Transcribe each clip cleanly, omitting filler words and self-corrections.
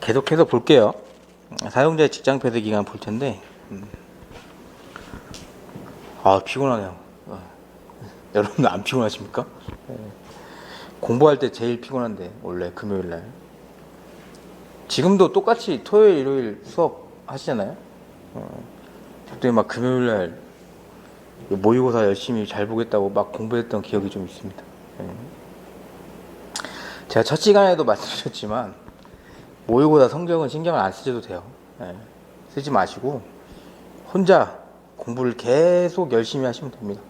계속해서 볼게요. 사용자의 직장 폐쇄 기간 볼 텐데, 피곤하네요. 여러분 안 피곤하십니까? 공부할 때 제일 피곤한데, 원래 금요일 날. 지금도 똑같이 토요일, 일요일 수업 하시잖아요? 그때 막 금요일 날 모의고사 열심히 잘 보겠다고 막 공부했던 기억이 좀 있습니다. 제가 첫 시간에도 말씀드렸지만, 모의고사 성적은 신경을 안 쓰셔도 돼요. 쓰지 마시고, 혼자 공부를 계속 열심히 하시면 됩니다.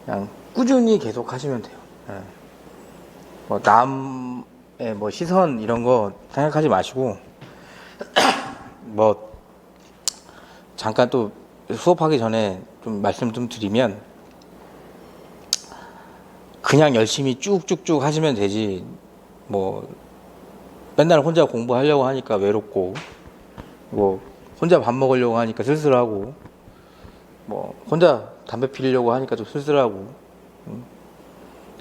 그냥 꾸준히 계속 하시면 돼요. 뭐 남의 뭐 시선 이런 거 생각하지 마시고 뭐 잠깐 또 수업하기 전에 좀 말씀 좀 드리면 그냥 열심히 쭉쭉쭉 하시면 되지 뭐 맨날 혼자 공부하려고 하니까 외롭고 뭐 혼자 밥 먹으려고 하니까 쓸쓸하고 뭐 혼자 담배 피우려고 하니까 좀 쓸쓸하고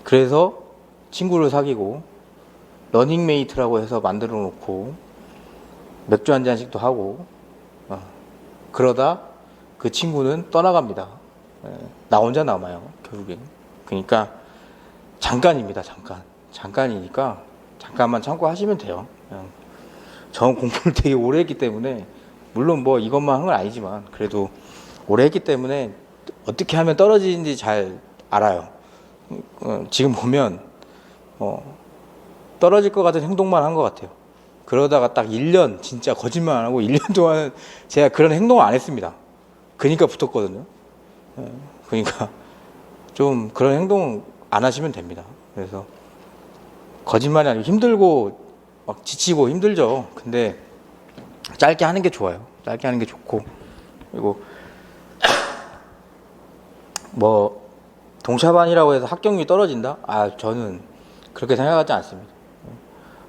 그래서 친구를 사귀고 러닝메이트라고 해서 만들어 놓고 맥주 한 잔씩도 하고 그러다 그 친구는 떠나갑니다. 나 혼자 남아요 결국엔. 그러니까 잠깐입니다. 잠깐이니까 잠깐만 참고 하시면 돼요. 저는 공부를 되게 오래 했기 때문에 물론 뭐 이것만 한 건 아니지만 그래도 오래 했기 때문에 어떻게 하면 떨어지는지 잘 알아요. 지금 보면 떨어질 것 같은 행동만 한 것 같아요. 그러다가 딱 1년 진짜 거짓말 안 하고 1년 동안 제가 그런 행동을 안 했습니다. 그러니까 붙었거든요. 그러니까 좀 그런 행동 안 하시면 됩니다. 그래서 거짓말이 아니고 힘들고 막 지치고 힘들죠. 근데 짧게 하는 게 좋아요. 짧게 하는 게 좋고 그리고 뭐 동샤반이라고 해서 합격률이 떨어진다? 저는 그렇게 생각하지 않습니다.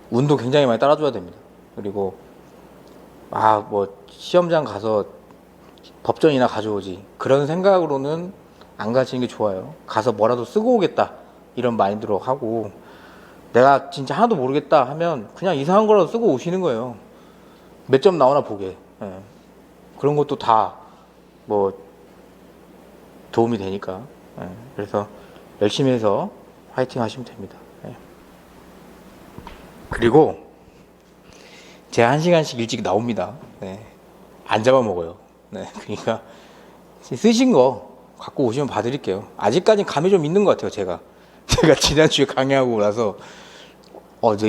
운도 굉장히 많이 따라줘야 됩니다. 그리고 뭐 시험장 가서 법전이나 가져오지 그런 생각으로는 안 가시는 게 좋아요. 가서 뭐라도 쓰고 오겠다 이런 마인드로 하고 내가 진짜 하나도 모르겠다 하면 그냥 이상한 거라도 쓰고 오시는 거예요. 몇 점 나오나 보게. 그런 것도 다 뭐 도움이 되니까. 그래서 열심히 해서 화이팅 하시면 됩니다. 그리고 제가 1시간씩 일찍 나옵니다. 안 잡아먹어요. 그러니까 쓰신 거 갖고 오시면 봐드릴게요. 아직까지는 감이 좀 있는 것 같아요. 제가 지난주에 강의하고 나서 저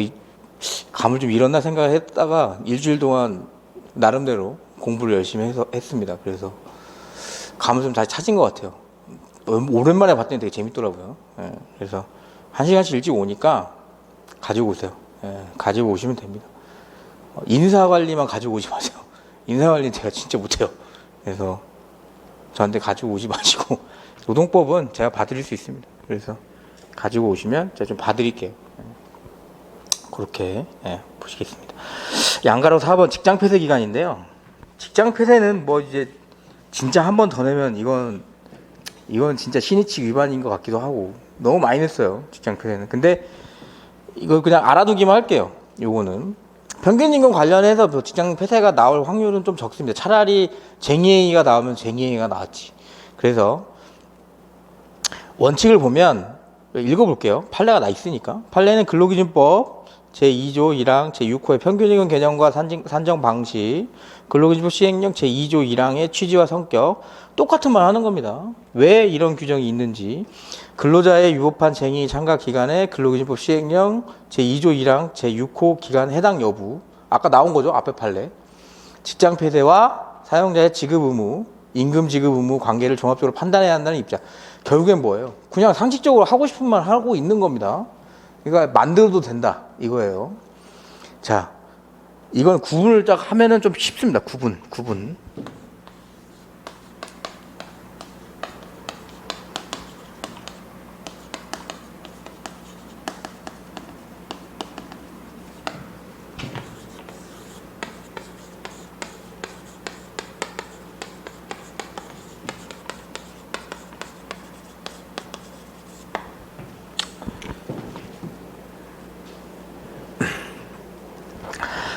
감을 좀 잃었나 생각했다가 일주일 동안 나름대로 공부를 열심히 했습니다. 그래서 감을 좀 다시 찾은 것 같아요. 오랜만에 봤더니 되게 재밌더라고요. 그래서 1시간씩 일찍 오니까 가지고 오세요. 가지고 오시면 됩니다. 인사관리만 가지고 오지 마세요. 인사관리는 제가 진짜 못해요. 그래서 저한테 가지고 오지 마시고 노동법은 제가 봐드릴 수 있습니다. 그래서 가지고 오시면 제가 좀 봐드릴게요. 그렇게 보시겠습니다. 양가로 4번 직장 폐쇄 기간인데요. 직장 폐쇄는 뭐 이제 진짜 한 번 더 내면 이건 진짜 신의칙 위반인 것 같기도 하고 너무 많이 냈어요. 직장 폐쇄는. 근데 이거 그냥 알아두기만 할게요. 요거는 평균임금 관련해서 직장 폐쇄가 나올 확률은 좀 적습니다. 차라리 쟁의행위가 나오면 쟁의행위가 나왔지. 그래서 원칙을 보면 읽어볼게요. 판례가 나 있으니까. 판례는 근로기준법 제2조 1항 제6호의 평균임금 개념과 산정 방식, 근로기준법 시행령 제2조 1항의 취지와 성격 똑같은 말 하는 겁니다. 왜 이런 규정이 있는지, 근로자의 위법한 쟁의 참가 기간에 근로기준법 시행령 제2조 1항 제6호 기간 해당 여부, 아까 나온 거죠. 앞에 판례. 직장 폐쇄와 사용자의 지급 의무, 임금 지급 의무 관계를 종합적으로 판단해야 한다는 입장. 결국엔 뭐예요? 그냥 상식적으로 하고 싶은 말 하고 있는 겁니다. 그러니까 만들어도 된다 이거예요. 자, 이건 구분을 딱 하면은 좀 쉽습니다. 구분.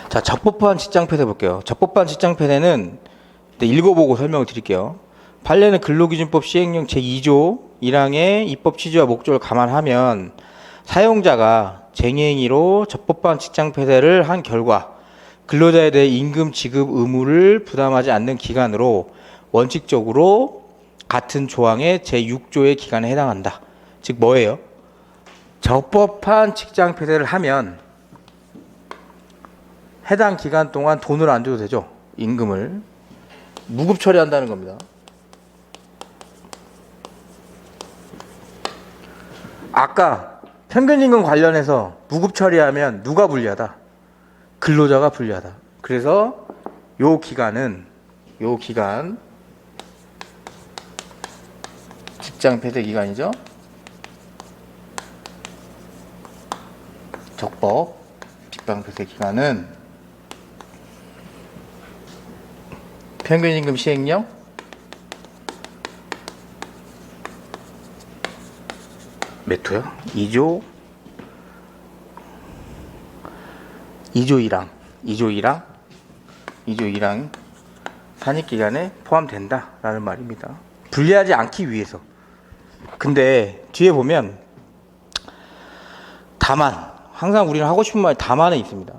자, 적법한 직장폐쇄 볼게요. 적법한 직장폐쇄는 읽어보고 설명을 드릴게요. 판례는 근로기준법 시행령 제2조 1항의 입법 취지와 목적을 감안하면 사용자가 쟁행위로 적법한 직장폐쇄를 한 결과 근로자에 대해 임금 지급 의무를 부담하지 않는 기간으로 원칙적으로 같은 조항의 제6조의 기간에 해당한다. 즉 뭐예요? 적법한 직장폐쇄를 하면 해당 기간 동안 돈을 안 줘도 되죠. 임금을 무급 처리한다는 겁니다. 아까 평균임금 관련해서 무급 처리하면 누가 불리하다? 근로자가 불리하다. 그래서 요 기간 직장 폐쇄 기간이죠. 적법 직장 폐쇄 기간은 평균임금 시행령 몇 호요? 2조 1항 산입기간에 포함된다라는 말입니다. 불리하지 않기 위해서. 근데 뒤에 보면 다만, 항상 우리는 하고 싶은 말이 다만은 있습니다.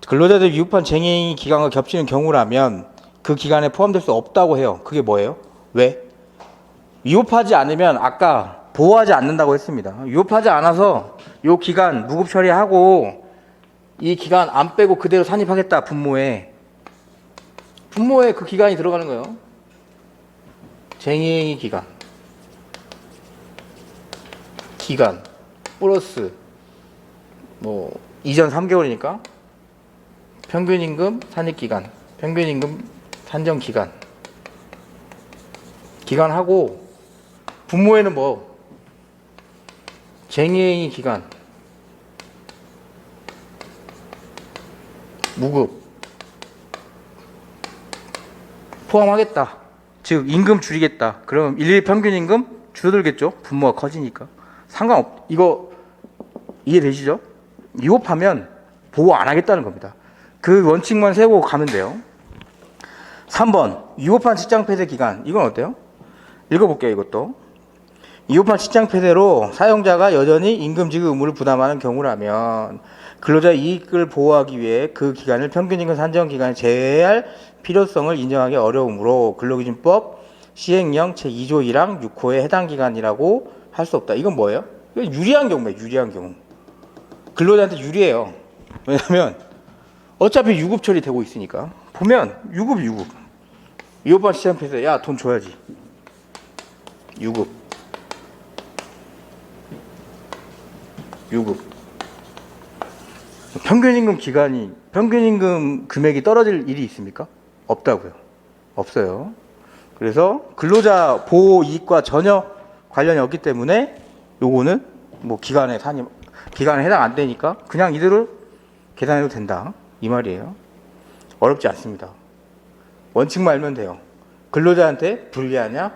근로자들 위법한 쟁행 기간과 겹치는 경우라면 그 기간에 포함될 수 없다고 해요. 그게 뭐예요? 왜? 위법하지 않으면 아까 보호하지 않는다고 했습니다. 위법하지 않아서 이 기간 무급 처리하고 이 기간 안 빼고 그대로 산입하겠다. 분모에 그 기간이 들어가는 거예요. 쟁행위 기간 플러스 뭐 이전 3개월이니까 평균임금 산입기간, 평균임금 산정기간 기간하고 분모에는 뭐 쟁행위 기간 무급 포함하겠다. 즉 임금 줄이겠다. 그럼 일일 평균임금 줄어들겠죠. 분모가 커지니까. 이거 이해되시죠? 위법하면 보호 안 하겠다는 겁니다. 그 원칙만 세우고 가면 돼요. 3번 위법한 직장폐쇄 기간. 이건 어때요? 읽어볼게요. 이것도. 위법한 직장폐쇄로 사용자가 여전히 임금 지급 의무를 부담하는 경우라면 근로자의 이익을 보호하기 위해 그 기간을 평균임금 산정 기간에 제외할 필요성을 인정하기 어려우므로 근로기준법 시행령 제2조 1항 6호에 해당 기간이라고 할 수 없다. 이건 뭐예요? 이건 유리한 경우예요. 유리한 경우. 근로자한테 유리해요. 왜냐하면 어차피 유급 처리되고 있으니까. 보면 유급. 위법한 직장폐쇄. 야, 돈 줘야지. 유급. 평균임금 금액이 떨어질 일이 있습니까? 없다고요. 없어요. 그래서 근로자 보호 이익과 전혀 관련이 없기 때문에 요거는 뭐 기간에 해당 안 되니까 그냥 이대로 계산해도 된다. 이 말이에요. 어렵지 않습니다. 원칙만 알면 돼요. 근로자한테 불리하냐,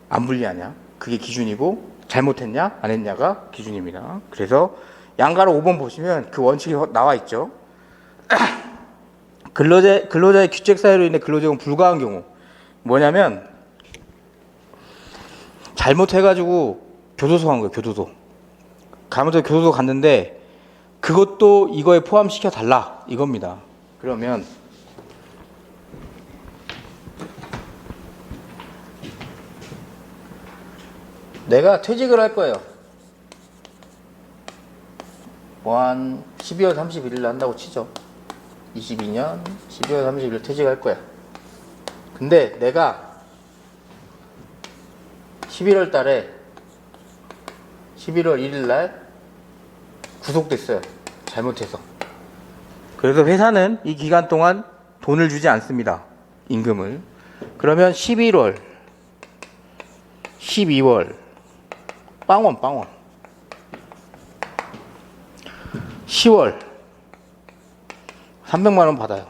안 불리하냐. 그게 기준이고 잘못했냐, 안 했냐가 기준입니다. 그래서 양가로 5번 보시면 그 원칙이 나와 있죠. 근로자의 규칙 사유로 인해 근로제공 불가한 경우 뭐냐면 잘못해가지고 교도소 간 거예요. 잘못해서 교도소 갔는데 그것도 이거에 포함시켜 달라 이겁니다. 그러면 내가 퇴직을 할 거예요. 뭐 한 12월 31일 한다고 치죠. 22년 12월 30일 퇴직할 거야. 근데 내가 11월 달에 11월 1일 날 구속됐어요. 잘못해서. 그래서 회사는 이 기간 동안 돈을 주지 않습니다. 임금을. 그러면 11월, 12월 빵원 10월 300만 원 받아요.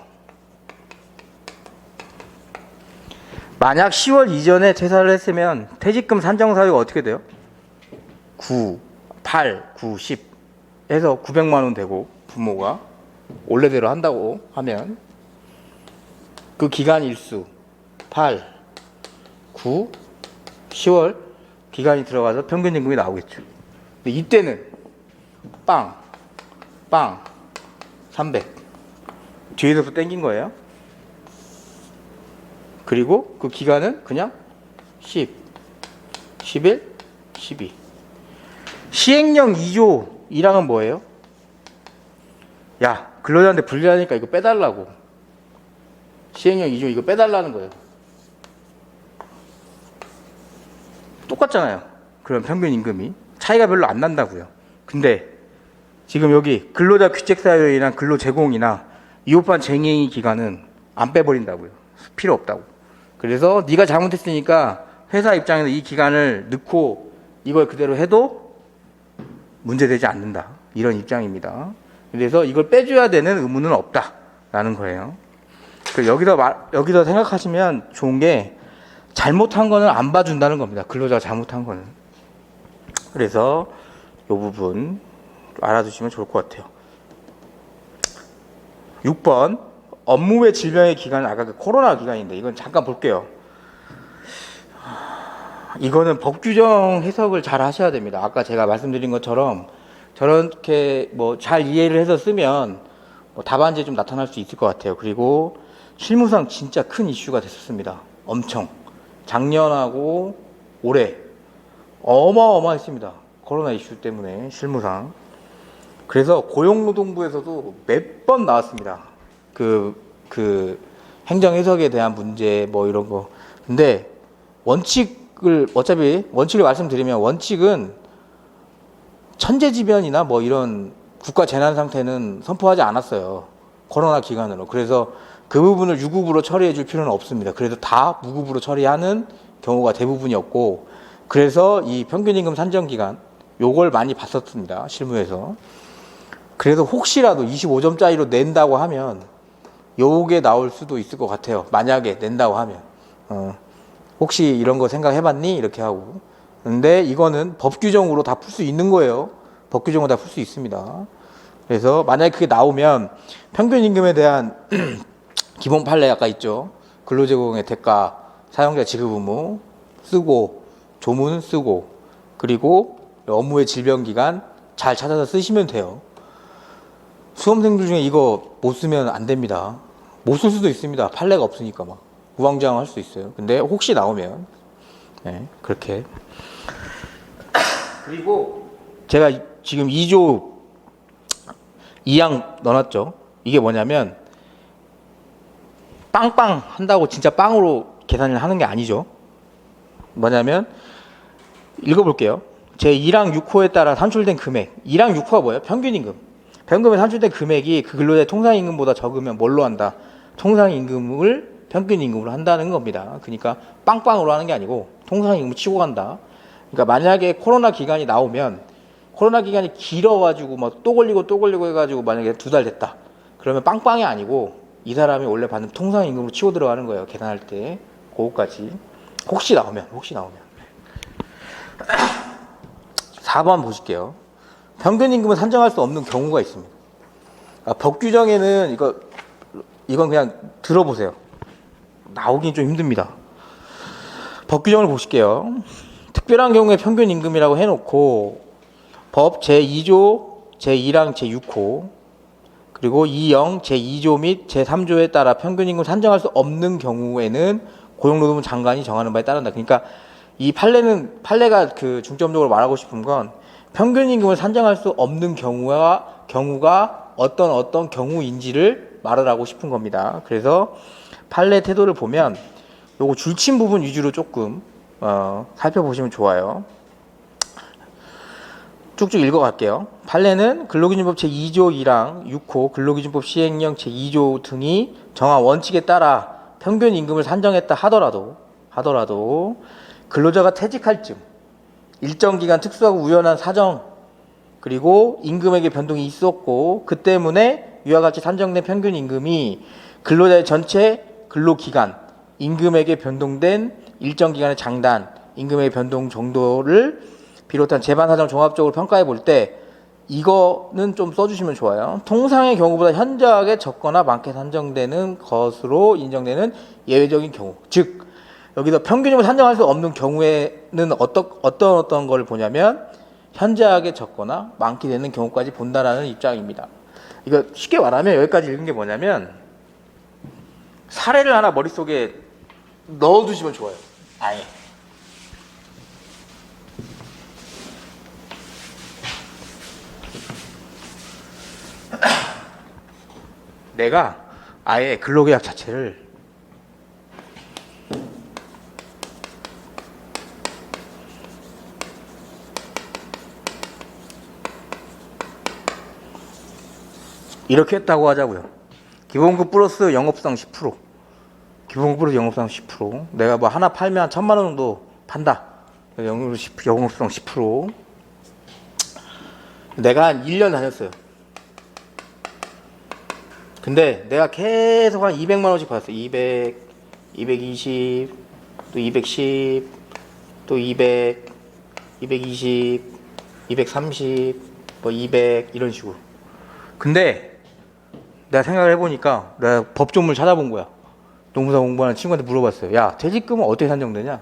만약 10월 이전에 퇴사를 했으면 퇴직금 산정 사유가 어떻게 돼요? 9, 8, 9, 10 해서 900만 원 되고 부모가 원래대로 한다고 하면 그 기간 일수 8, 9, 10월 기간이 들어가서 평균 임금이 나오겠죠. 근데 이때는 빵 300 뒤에서부터 땡긴 거예요. 그리고 그 기간은 그냥 10, 11, 12. 시행령 2조 1항은 뭐예요? 야, 근로자한테 불리하니까 이거 빼달라고. 시행령 2조 이거 빼달라는 거예요. 똑같잖아요. 그럼 평균 임금이 차이가 별로 안 난다고요. 근데 지금 여기 근로자 귀책 사유로 인한 근로 제공이나 이호판 쟁의 기간은 안 빼버린다고요. 필요 없다고. 그래서 네가 잘못했으니까 회사 입장에서 이 기간을 넣고 이걸 그대로 해도 문제되지 않는다. 이런 입장입니다. 그래서 이걸 빼줘야 되는 의무는 없다라는 거예요. 여기서 생각하시면 좋은 게 잘못한 거는 안 봐준다는 겁니다. 근로자가 잘못한 거는. 그래서 이 부분 알아두시면 좋을 것 같아요. 6번 업무의 질병의 기간은 아까 그 코로나 기간인데 이건 잠깐 볼게요. 이거는 법 규정 해석을 잘 하셔야 됩니다. 아까 제가 말씀드린 것처럼 저렇게 뭐 잘 이해를 해서 쓰면 뭐 답안지에 좀 나타날 수 있을 것 같아요. 그리고 실무상 진짜 큰 이슈가 됐었습니다. 엄청 작년하고 올해 어마어마했습니다. 코로나 이슈 때문에 실무상. 그래서 고용노동부에서도 몇 번 나왔습니다. 그 행정 해석에 대한 문제 뭐 이런 거. 근데 어차피 원칙을 말씀드리면 원칙은 천재지변이나 뭐 이런 국가 재난 상태는 선포하지 않았어요. 코로나 기간으로. 그래서 그 부분을 유급으로 처리해 줄 필요는 없습니다. 그래도 다 무급으로 처리하는 경우가 대부분이었고, 그래서 이 평균임금 산정 기간 요걸 많이 봤었습니다. 실무에서. 그래서 혹시라도 25점짜리로 낸다고 하면 요게 나올 수도 있을 것 같아요. 만약에 낸다고 하면 혹시 이런 거 생각해봤니? 이렇게 하고. 근데 이거는 법 규정으로 다 풀 수 있는 거예요. 법 규정으로 다 풀 수 있습니다. 그래서 만약에 그게 나오면 평균 임금에 대한 기본 판례 아까 있죠. 근로제공의 대가, 사용자 지급 의무 쓰고, 조문 쓰고, 그리고 업무의 질병 기간 잘 찾아서 쓰시면 돼요. 수험생들 중에 이거 못 쓰면 안 됩니다. 못 쓸 수도 있습니다. 판례가 없으니까 막 우왕좌왕할 수 있어요. 근데 혹시 나오면 그렇게. 그리고 제가 지금 2조 2항 넣어놨죠. 이게 뭐냐면 빵빵 한다고 진짜 빵으로 계산을 하는 게 아니죠. 뭐냐면 읽어볼게요. 제1항 6호에 따라 산출된 금액. 1항 6호가 뭐예요? 평균임금. 평균임금에 산출된 금액이 그 근로자의 통상임금보다 적으면 뭘로 한다? 통상임금을 평균임금으로 한다는 겁니다. 그러니까 빵빵으로 하는 게 아니고 통상임금 치고 간다. 그러니까 만약에 코로나 기간이 나오면 코로나 기간이 길어가지고 뭐 또 걸리고 해가지고 만약에 2달 됐다. 그러면 빵빵이 아니고 이 사람이 원래 받는 통상임금으로 치고 들어가는 거예요. 계산할 때. 그거까지. 혹시 나오면. 4번 보실게요. 평균임금을 산정할 수 없는 경우가 있습니다. 법 규정에는 이건 그냥 들어보세요. 나오긴 좀 힘듭니다. 법 규정을 보실게요. 특별한 경우에 평균임금이라고 해놓고 법 제2조, 제1항, 제6호 그리고 2영, 제2조 및 제3조에 따라 평균임금 산정할 수 없는 경우에는 고용노동부 장관이 정하는 바에 따른다. 그러니까 이 판례가 그 중점적으로 말하고 싶은 건 평균임금을 산정할 수 없는 경우가 어떤 경우인지를 말을 하고 싶은 겁니다. 그래서 판례 태도를 보면 요거 줄친 부분 위주로 조금 살펴보시면 좋아요. 쭉쭉 읽어갈게요. 판례는 근로기준법 제2조 1항 6호 근로기준법 시행령 제2조 등이 정한 원칙에 따라 평균임금을 산정했다 하더라도 근로자가 퇴직할 즈음 일정 기간 특수하고 우연한 사정 그리고 임금액의 변동이 있었고 그 때문에 위와 같이 산정된 평균임금이 근로자의 전체 근로기간 임금액에 변동된 일정 기간의 장단 임금액의 변동 정도를 비롯한 재반 사정 종합적으로 평가해 볼 때 이거는 좀 써주시면 좋아요. 통상의 경우보다 현저하게 적거나 많게 산정되는 것으로 인정되는 예외적인 경우. 즉 여기서 평균임을 산정할 수 없는 경우에는 어떤 걸 보냐면 현저하게 적거나 많게 되는 경우까지 본다라는 입장입니다. 이거 쉽게 말하면 여기까지 읽은 게 뭐냐면 사례를 하나 머릿속에 넣어두시면 좋아요. 아예. 내가 아예 근로계약 자체를 이렇게 했다고 하자고요. 기본급 플러스 영업상 10%. 기본급 플러스 영업상 10%. 내가 뭐 하나 팔면 1,000만 원 정도 판다. 영업상 10%. 내가 한 1년 다녔어요. 근데 내가 계속 한 200만 원씩 받았어요. 200, 220, 또 210, 또 200, 220, 230, 뭐 200 이런 식으로. 근데 내가 생각을 해보니까 내가 법조문을 찾아본 거야. 농무사 공부하는 친구한테 물어봤어요. 야, 퇴직금은 어떻게 산정되냐?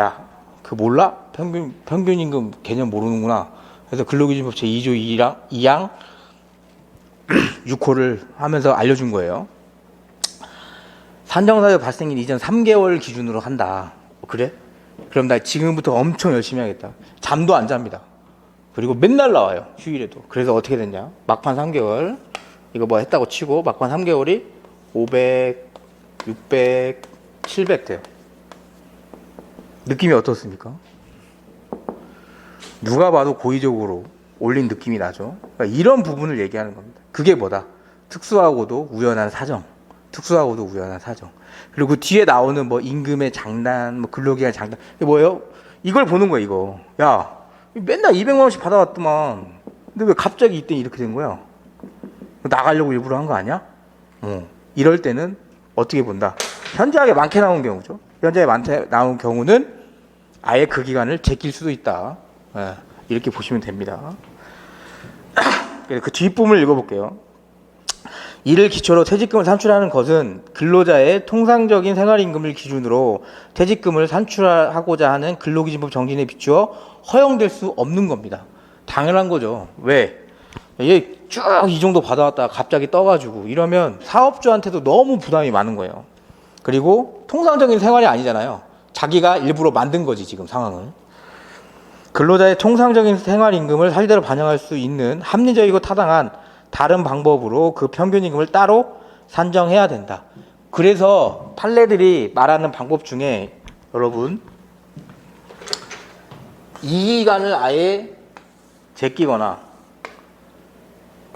야, 그 몰라? 평균임금 개념 모르는구나. 그래서 근로기준법 제2조 2항 6호를 하면서 알려준 거예요. 산정사유 발생일 이전 3개월 기준으로 한다. 그래? 그럼 나 지금부터 엄청 열심히 하겠다. 잠도 안 잡니다. 그리고 맨날 나와요. 휴일에도. 그래서 어떻게 됐냐? 막판 3개월 이거 뭐 했다고 치고 막판 3개월이 500, 600, 700 돼요. 느낌이 어떻습니까? 누가 봐도 고의적으로 올린 느낌이 나죠. 그러니까 이런 부분을 얘기하는 겁니다. 그게 뭐다? 특수하고도 우연한 사정. 특수하고도 우연한 사정. 그리고 뒤에 나오는 뭐 임금의 장단, 뭐 근로기간 장단. 이게 뭐예요? 이걸 보는 거야, 이거. 야, 맨날 200만 원씩 받아왔더만. 근데 왜 갑자기 이때 이렇게 된 거야? 나가려고 일부러 한 거 아니야? 이럴 때는 어떻게 본다? 현저하게 많게 나온 경우죠. 현저하게 많게 나온 경우는 아예 그 기간을 제낄 수도 있다. 예, 이렇게 보시면 됩니다. 그 뒷부분을 읽어볼게요. 이를 기초로 퇴직금을 산출하는 것은 근로자의 통상적인 생활임금을 기준으로 퇴직금을 산출하고자 하는 근로기준법 정신에 비추어 허용될 수 없는 겁니다. 당연한 거죠. 왜? 얘 쭉 이 정도 받아왔다가 갑자기 떠가지고 이러면 사업주한테도 너무 부담이 많은 거예요. 그리고 통상적인 생활이 아니잖아요. 자기가 일부러 만든 거지 지금 상황을. 근로자의 통상적인 생활임금을 사실대로 반영할 수 있는 합리적이고 타당한 다른 방법으로 그 평균임금을 따로 산정해야 된다. 그래서 판례들이 말하는 방법 중에 여러분 이 기간을 아예 제끼거나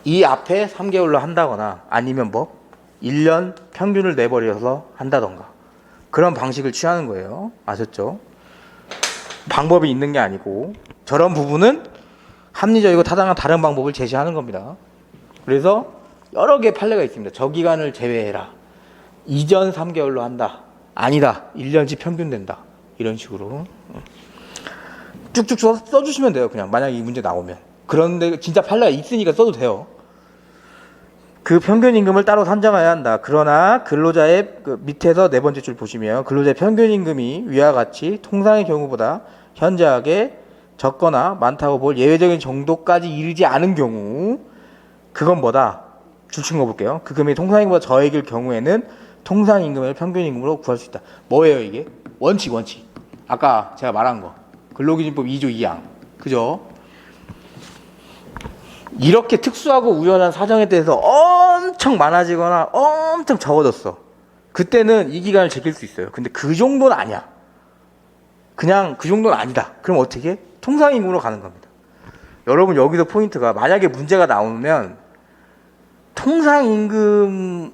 이 앞에 3개월로 한다거나 아니면 뭐 1년 평균을 내버려서 한다던가 그런 방식을 취하는 거예요. 아셨죠? 방법이 있는 게 아니고 저런 부분은 합리적이고 타당한 다른 방법을 제시하는 겁니다. 그래서 여러 개의 판례가 있습니다. 저 기간을 제외해라. 이전 3개월로 한다. 아니다. 1년치 평균 된다. 이런 식으로 쭉쭉 써주시면 돼요. 그냥 만약에 이 문제 나오면. 그런데 진짜 판례가 있으니까 써도 돼요. 그 평균임금을 따로 산정해야 한다. 그러나 근로자의 그 밑에서 네 번째 줄 보시면 근로자의 평균임금이 위와 같이 통상의 경우보다 현저하게 적거나 많다고 볼 예외적인 정도까지 이르지 않은 경우 그건 뭐다? 줄친 거 볼게요. 그 금액이 통상임금보다 저액일 경우에는 통상임금을 평균임금으로 구할 수 있다. 뭐예요 이게? 원칙. 아까 제가 말한 거. 근로기준법 2조 2항. 그죠? 이렇게 특수하고 우연한 사정에 대해서 엄청 많아지거나 엄청 적어졌어. 그때는 이 기간을 제낄 수 있어요. 근데 그 정도는 아니야. 그냥 그 정도는 아니다. 그럼 어떻게? 통상임금으로 가는 겁니다. 여러분 여기서 포인트가 만약에 문제가 나오면 통상임금을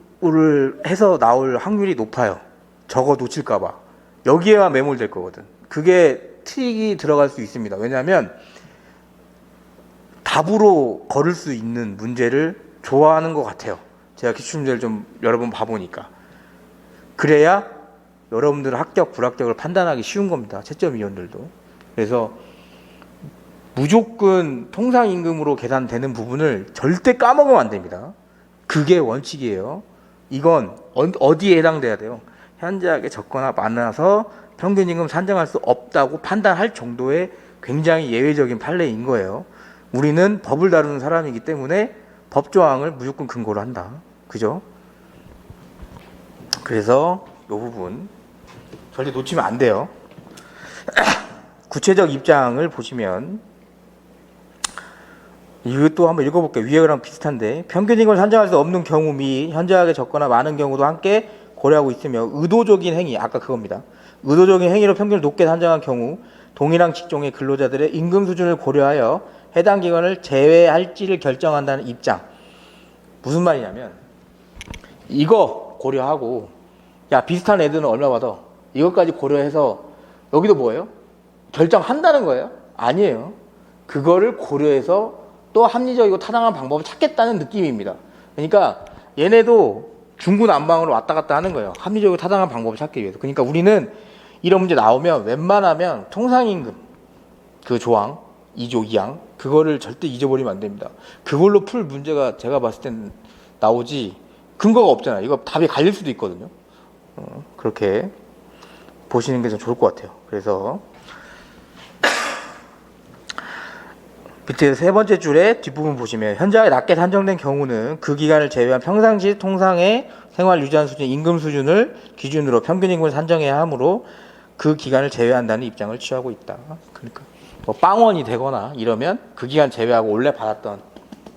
해서 나올 확률이 높아요. 저거 놓칠까 봐. 여기에만 매몰될 거거든. 그게 트릭이 들어갈 수 있습니다. 왜냐하면 답으로 걸을 수 있는 문제를 좋아하는 것 같아요. 제가 기출문제를 좀 여러 번 봐보니까. 그래야 여러분들 합격, 불합격을 판단하기 쉬운 겁니다. 채점위원들도. 그래서 무조건 통상임금으로 계산되는 부분을 절대 까먹으면 안 됩니다. 그게 원칙이에요. 이건 어디에 해당돼야 돼요? 현저하게 적거나 많아서 평균임금 산정할 수 없다고 판단할 정도의 굉장히 예외적인 판례인 거예요. 우리는 법을 다루는 사람이기 때문에 법조항을 무조건 근거로 한다. 그죠? 그래서 이 부분 절대 놓치면 안 돼요. 구체적 입장을 보시면 이것도 한번 읽어볼게요. 위에랑 비슷한데 평균임금을 산정할 수 없는 경우 및 현저하게 적거나 많은 경우도 함께 고려하고 있으며 의도적인 행위, 아까 그겁니다. 의도적인 행위로 평균을 높게 산정한 경우 동일한 직종의 근로자들의 임금 수준을 고려하여 해당 기관을 제외할지를 결정한다는 입장. 무슨 말이냐면 이거 고려하고 야 비슷한 애들은 얼마 받아? 이것까지 고려해서 여기도 뭐예요? 결정한다는 거예요? 아니에요. 그거를 고려해서 또 합리적이고 타당한 방법을 찾겠다는 느낌입니다. 그러니까 얘네도 중구난방으로 왔다 갔다 하는 거예요. 합리적이고 타당한 방법을 찾기 위해서. 그러니까 우리는 이런 문제 나오면 웬만하면 통상임금 그 조항 2조 2항 그거를 절대 잊어버리면 안 됩니다. 그걸로 풀 문제가 제가 봤을 땐 나오지 근거가 없잖아요. 이거 답이 갈릴 수도 있거든요. 그렇게 보시는 게 좀 좋을 것 같아요. 그래서 밑에 세 번째 줄에 뒷부분 보시면 현저하게 낮게 산정된 경우는 그 기간을 제외한 평상시 통상의 생활 유지하는 수준 임금 수준을 기준으로 평균임금을 산정해야 하므로 그 기간을 제외한다는 입장을 취하고 있다. 그러니까 뭐 빵원이 되거나 이러면 그 기간 제외하고 원래 받았던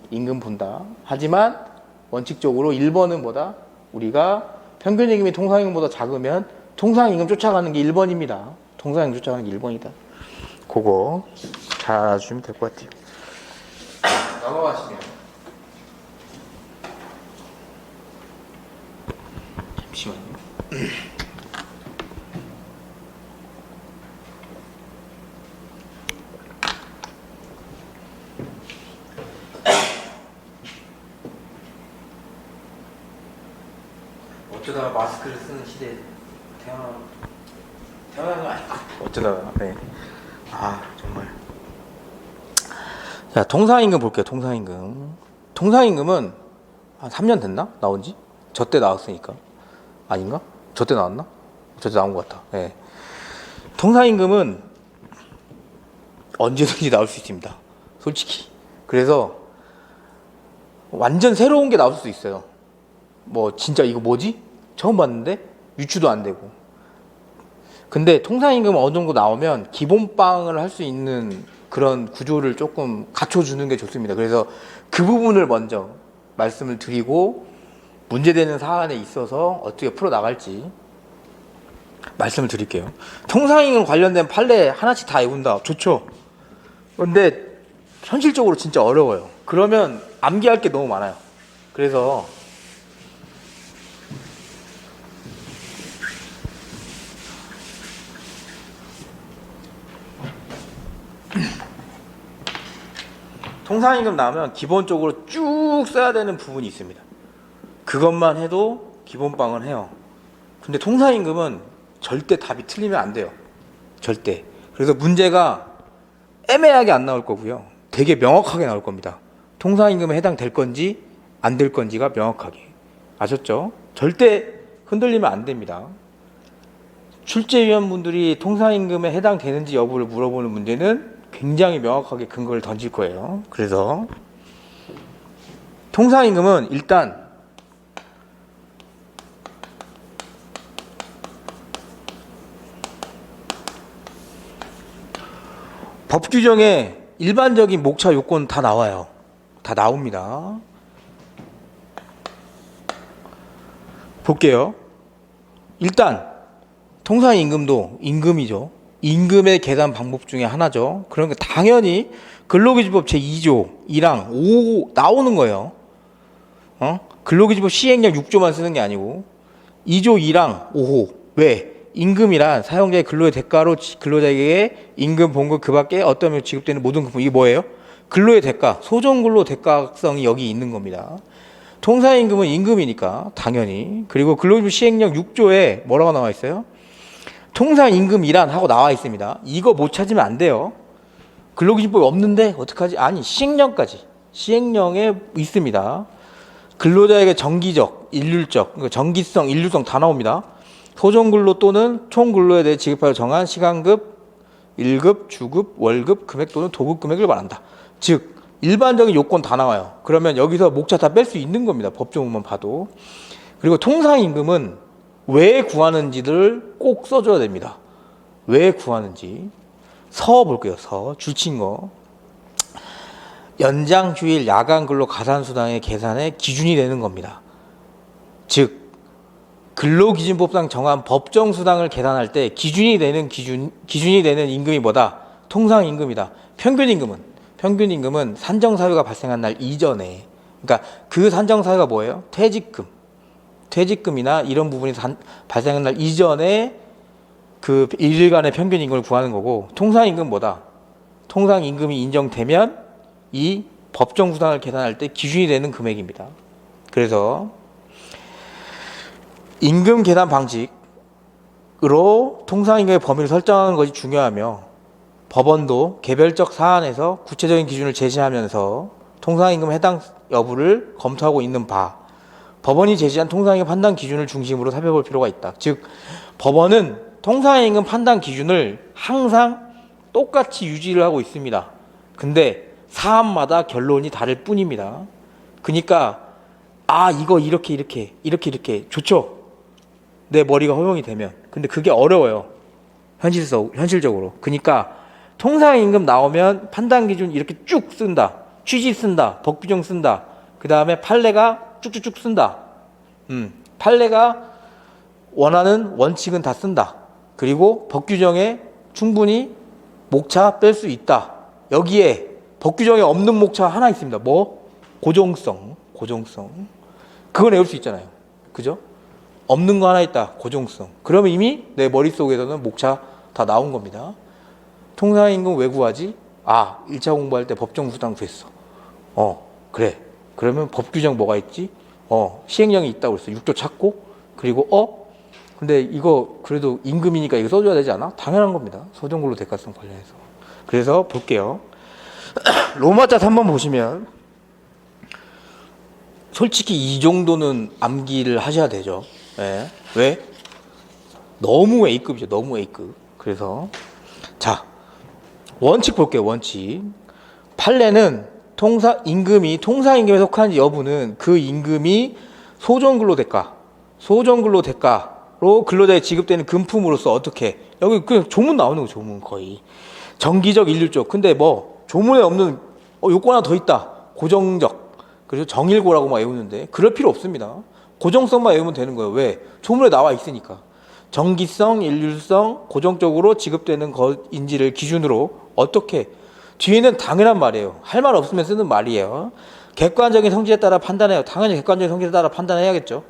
임금 본다. 하지만 원칙적으로 1번은 뭐다? 우리가 평균임금이 통상임금보다 작으면 통상임금 쫓아가는 게 1번입니다. 통상임금 쫓아가는 게 1번이다. 그거 잘 알아주시면 될 것 같아요. 넘어가시면 잠시만요. 어쩌다가 마스크를 쓰는 시대에 태어난 거 아니고 어쩌다가 네. 아 정말. 자 통상임금 볼게요. 통상임금은 한 3년 됐나? 나온지? 저 때 나왔으니까 아닌가? 저 때 나왔나? 저 때 나온 것 같아. 네. 통상임금은 언제든지 나올 수 있습니다. 솔직히. 그래서 완전 새로운 게 나올 수도 있어요. 뭐 진짜 이거 뭐지? 처음 봤는데 유추도 안 되고. 근데 통상임금은 어느 정도 나오면 기본빵을 할 수 있는 그런 구조를 조금 갖춰주는 게 좋습니다. 그래서 그 부분을 먼저 말씀을 드리고 문제되는 사안에 있어서 어떻게 풀어나갈지 말씀을 드릴게요. 통상임금 관련된 판례 하나씩 다 외운다. 좋죠. 그런데 현실적으로 진짜 어려워요. 그러면 암기할 게 너무 많아요. 그래서 통상임금 나오면 기본적으로 쭉 써야 되는 부분이 있습니다. 그것만 해도 기본빵은 해요. 근데 통상임금은 절대 답이 틀리면 안 돼요. 절대. 그래서 문제가 애매하게 안 나올 거고요. 되게 명확하게 나올 겁니다. 통상임금에 해당될 건지 안 될 건지가 명확하게. 아셨죠? 절대 흔들리면 안 됩니다. 출제위원분들이 통상임금에 해당되는지 여부를 물어보는 문제는 굉장히 명확하게 근거를 던질 거예요. 그래서 통상임금은 일단 법 규정에 일반적인 목차 요건 다 나와요. 다 나옵니다. 볼게요. 일단 통상임금도 임금이죠. 임금의 계산 방법 중에 하나죠. 그러니까 당연히 근로기준법 제2조 1항 5 나오는 거예요. 근로기준법 시행령 6조만 쓰는 게 아니고 2조 1항 5호. 왜? 임금이란 사용자의 근로의 대가로 근로자에게 임금, 봉급 그 밖에 어떤 명목 지급되는 모든 금품. 이게 뭐예요? 근로의 대가, 소정근로 대가성이 여기 있는 겁니다. 통상임금은 임금이니까 당연히. 그리고 근로기준법 시행령 6조에 뭐라고 나와 있어요? 통상임금이란 하고 나와 있습니다. 이거 못 찾으면 안 돼요. 근로기준법이 없는데 어떡하지? 아니, 시행령까지. 시행령에 있습니다. 근로자에게 정기적, 일률적, 그러니까 정기성, 일률성 다 나옵니다. 소정근로 또는 총근로에 대해 지급하여 정한 시간급, 일급, 주급, 월급, 금액 또는 도급 금액을 말한다. 즉 일반적인 요건 다 나와요. 그러면 여기서 목차 다 뺄 수 있는 겁니다. 법조문만 봐도. 그리고 통상임금은 왜 구하는지를 꼭 써줘야 됩니다. 왜 구하는지. 서 볼게요. 서. 줄친 거. 연장, 휴일, 야간 근로 가산수당의 계산의 기준이 되는 겁니다. 즉 근로기준법상 정한 법정수당을 계산할 때 기준이 되는 임금이 뭐다? 통상임금이다. 평균임금은 산정사유가 발생한 날 이전에, 그러니까 그 산정사유가 뭐예요? 퇴직금이나 이런 부분이 발생한 날 이전에 그 일일간의 평균임금을 구하는 거고, 통상임금은 뭐다? 통상임금이 인정되면 이 법정수당을 계산할 때 기준이 되는 금액입니다. 그래서 임금 계산 방식으로 통상임금의 범위를 설정하는 것이 중요하며, 법원도 개별적 사안에서 구체적인 기준을 제시하면서 통상임금 해당 여부를 검토하고 있는 바, 법원이 제시한 통상임금 판단 기준을 중심으로 살펴볼 필요가 있다. 즉 법원은 통상임금 판단 기준을 항상 똑같이 유지를 하고 있습니다. 근데 사안마다 결론이 다를 뿐입니다. 그러니까 이거 이렇게 좋죠. 내 머리가 허용이 되면. 근데 그게 어려워요. 현실적으로. 그러니까 통상임금 나오면 판단 기준 이렇게 쭉 쓴다. 취지 쓴다. 법규정 쓴다. 그 다음에 판례가 쭉쭉쭉 쓴다. 판례가 원하는 원칙은 다 쓴다. 그리고 법규정에 충분히 목차 뺄 수 있다. 여기에 법규정에 없는 목차 하나 있습니다. 뭐? 고정성. 그거 외울 수 있잖아요. 그죠? 없는 거 하나 있다. 고정성. 그러면 이미 내 머릿속에서는 목차 다 나온 겁니다. 통상임금 왜 구하지? 1차 공부할 때 법정수당 구했어. 그래. 그러면 법규정 뭐가 있지? 시행령이 있다고 그랬어. 6조 찾고. 그리고 근데 이거 그래도 임금이니까 이거 써줘야 되지 않아? 당연한 겁니다. 소정근로 대가성 관련해서. 그래서 볼게요. 로마자 3번 보시면 솔직히 이 정도는 암기를 하셔야 되죠. 네. 왜? 너무 A급이죠. 너무 A급. 그래서 자, 원칙 볼게요. 원칙. 판례는 임금이 통상임금에 속하는지 여부는 그 임금이 소정근로 대가로 근로자에 지급되는 금품으로서 어떻게, 여기 그냥 조문 나오는 거, 조문 거의. 정기적, 일률적. 근데 뭐 조문에 없는 요건 하나 더 있다. 고정적. 그래서 정일고라고 막 외우는데 그럴 필요 없습니다. 고정성만 외우면 되는 거예요. 왜? 조문에 나와 있으니까. 정기성, 일률성, 고정적으로 지급되는 것인지를 기준으로 어떻게, 뒤에는 당연한 말이에요. 할 말 없으면 쓰는 말이에요. 객관적인 성질에 따라 판단해요. 당연히 객관적인 성질에 따라 판단해야겠죠.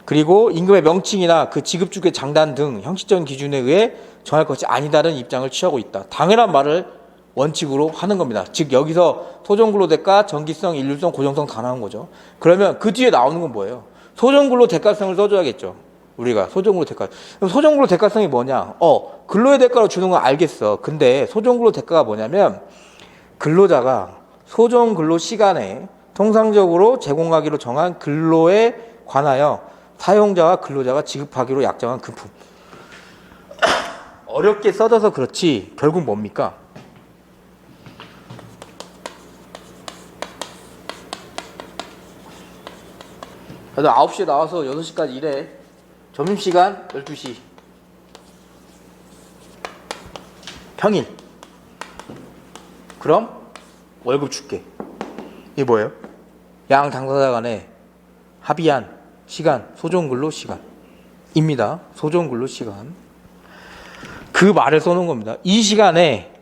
그리고 임금의 명칭이나 그 지급주의 장단 등 형식적인 기준에 의해 정할 것이 아니다라는 입장을 취하고 있다. 당연한 말을 원칙으로 하는 겁니다. 즉 여기서 소정근로 대가, 정기성, 일률성, 고정성 다 나온 거죠. 그러면 그 뒤에 나오는 건 뭐예요? 소정근로 대가성을 써줘야겠죠. 우리가 소정근로 대가. 그럼 소정근로 대가성이 뭐냐? 근로의 대가로 주는 건 알겠어. 근데 소정근로 대가가 뭐냐면 근로자가 소정근로 시간에 통상적으로 제공하기로 정한 근로에 관하여 사용자와 근로자가 지급하기로 약정한 금품. 어렵게 써져서 그렇지 결국 뭡니까? 그래서 9시에 나와서 6시까지 일해. 점심시간 12시. 평일. 그럼 월급 줄게. 이게 뭐예요? 양 당사자 간에 합의한 시간, 소정근로 시간입니다. 소정근로 시간. 그 말을 써놓은 겁니다. 이 시간에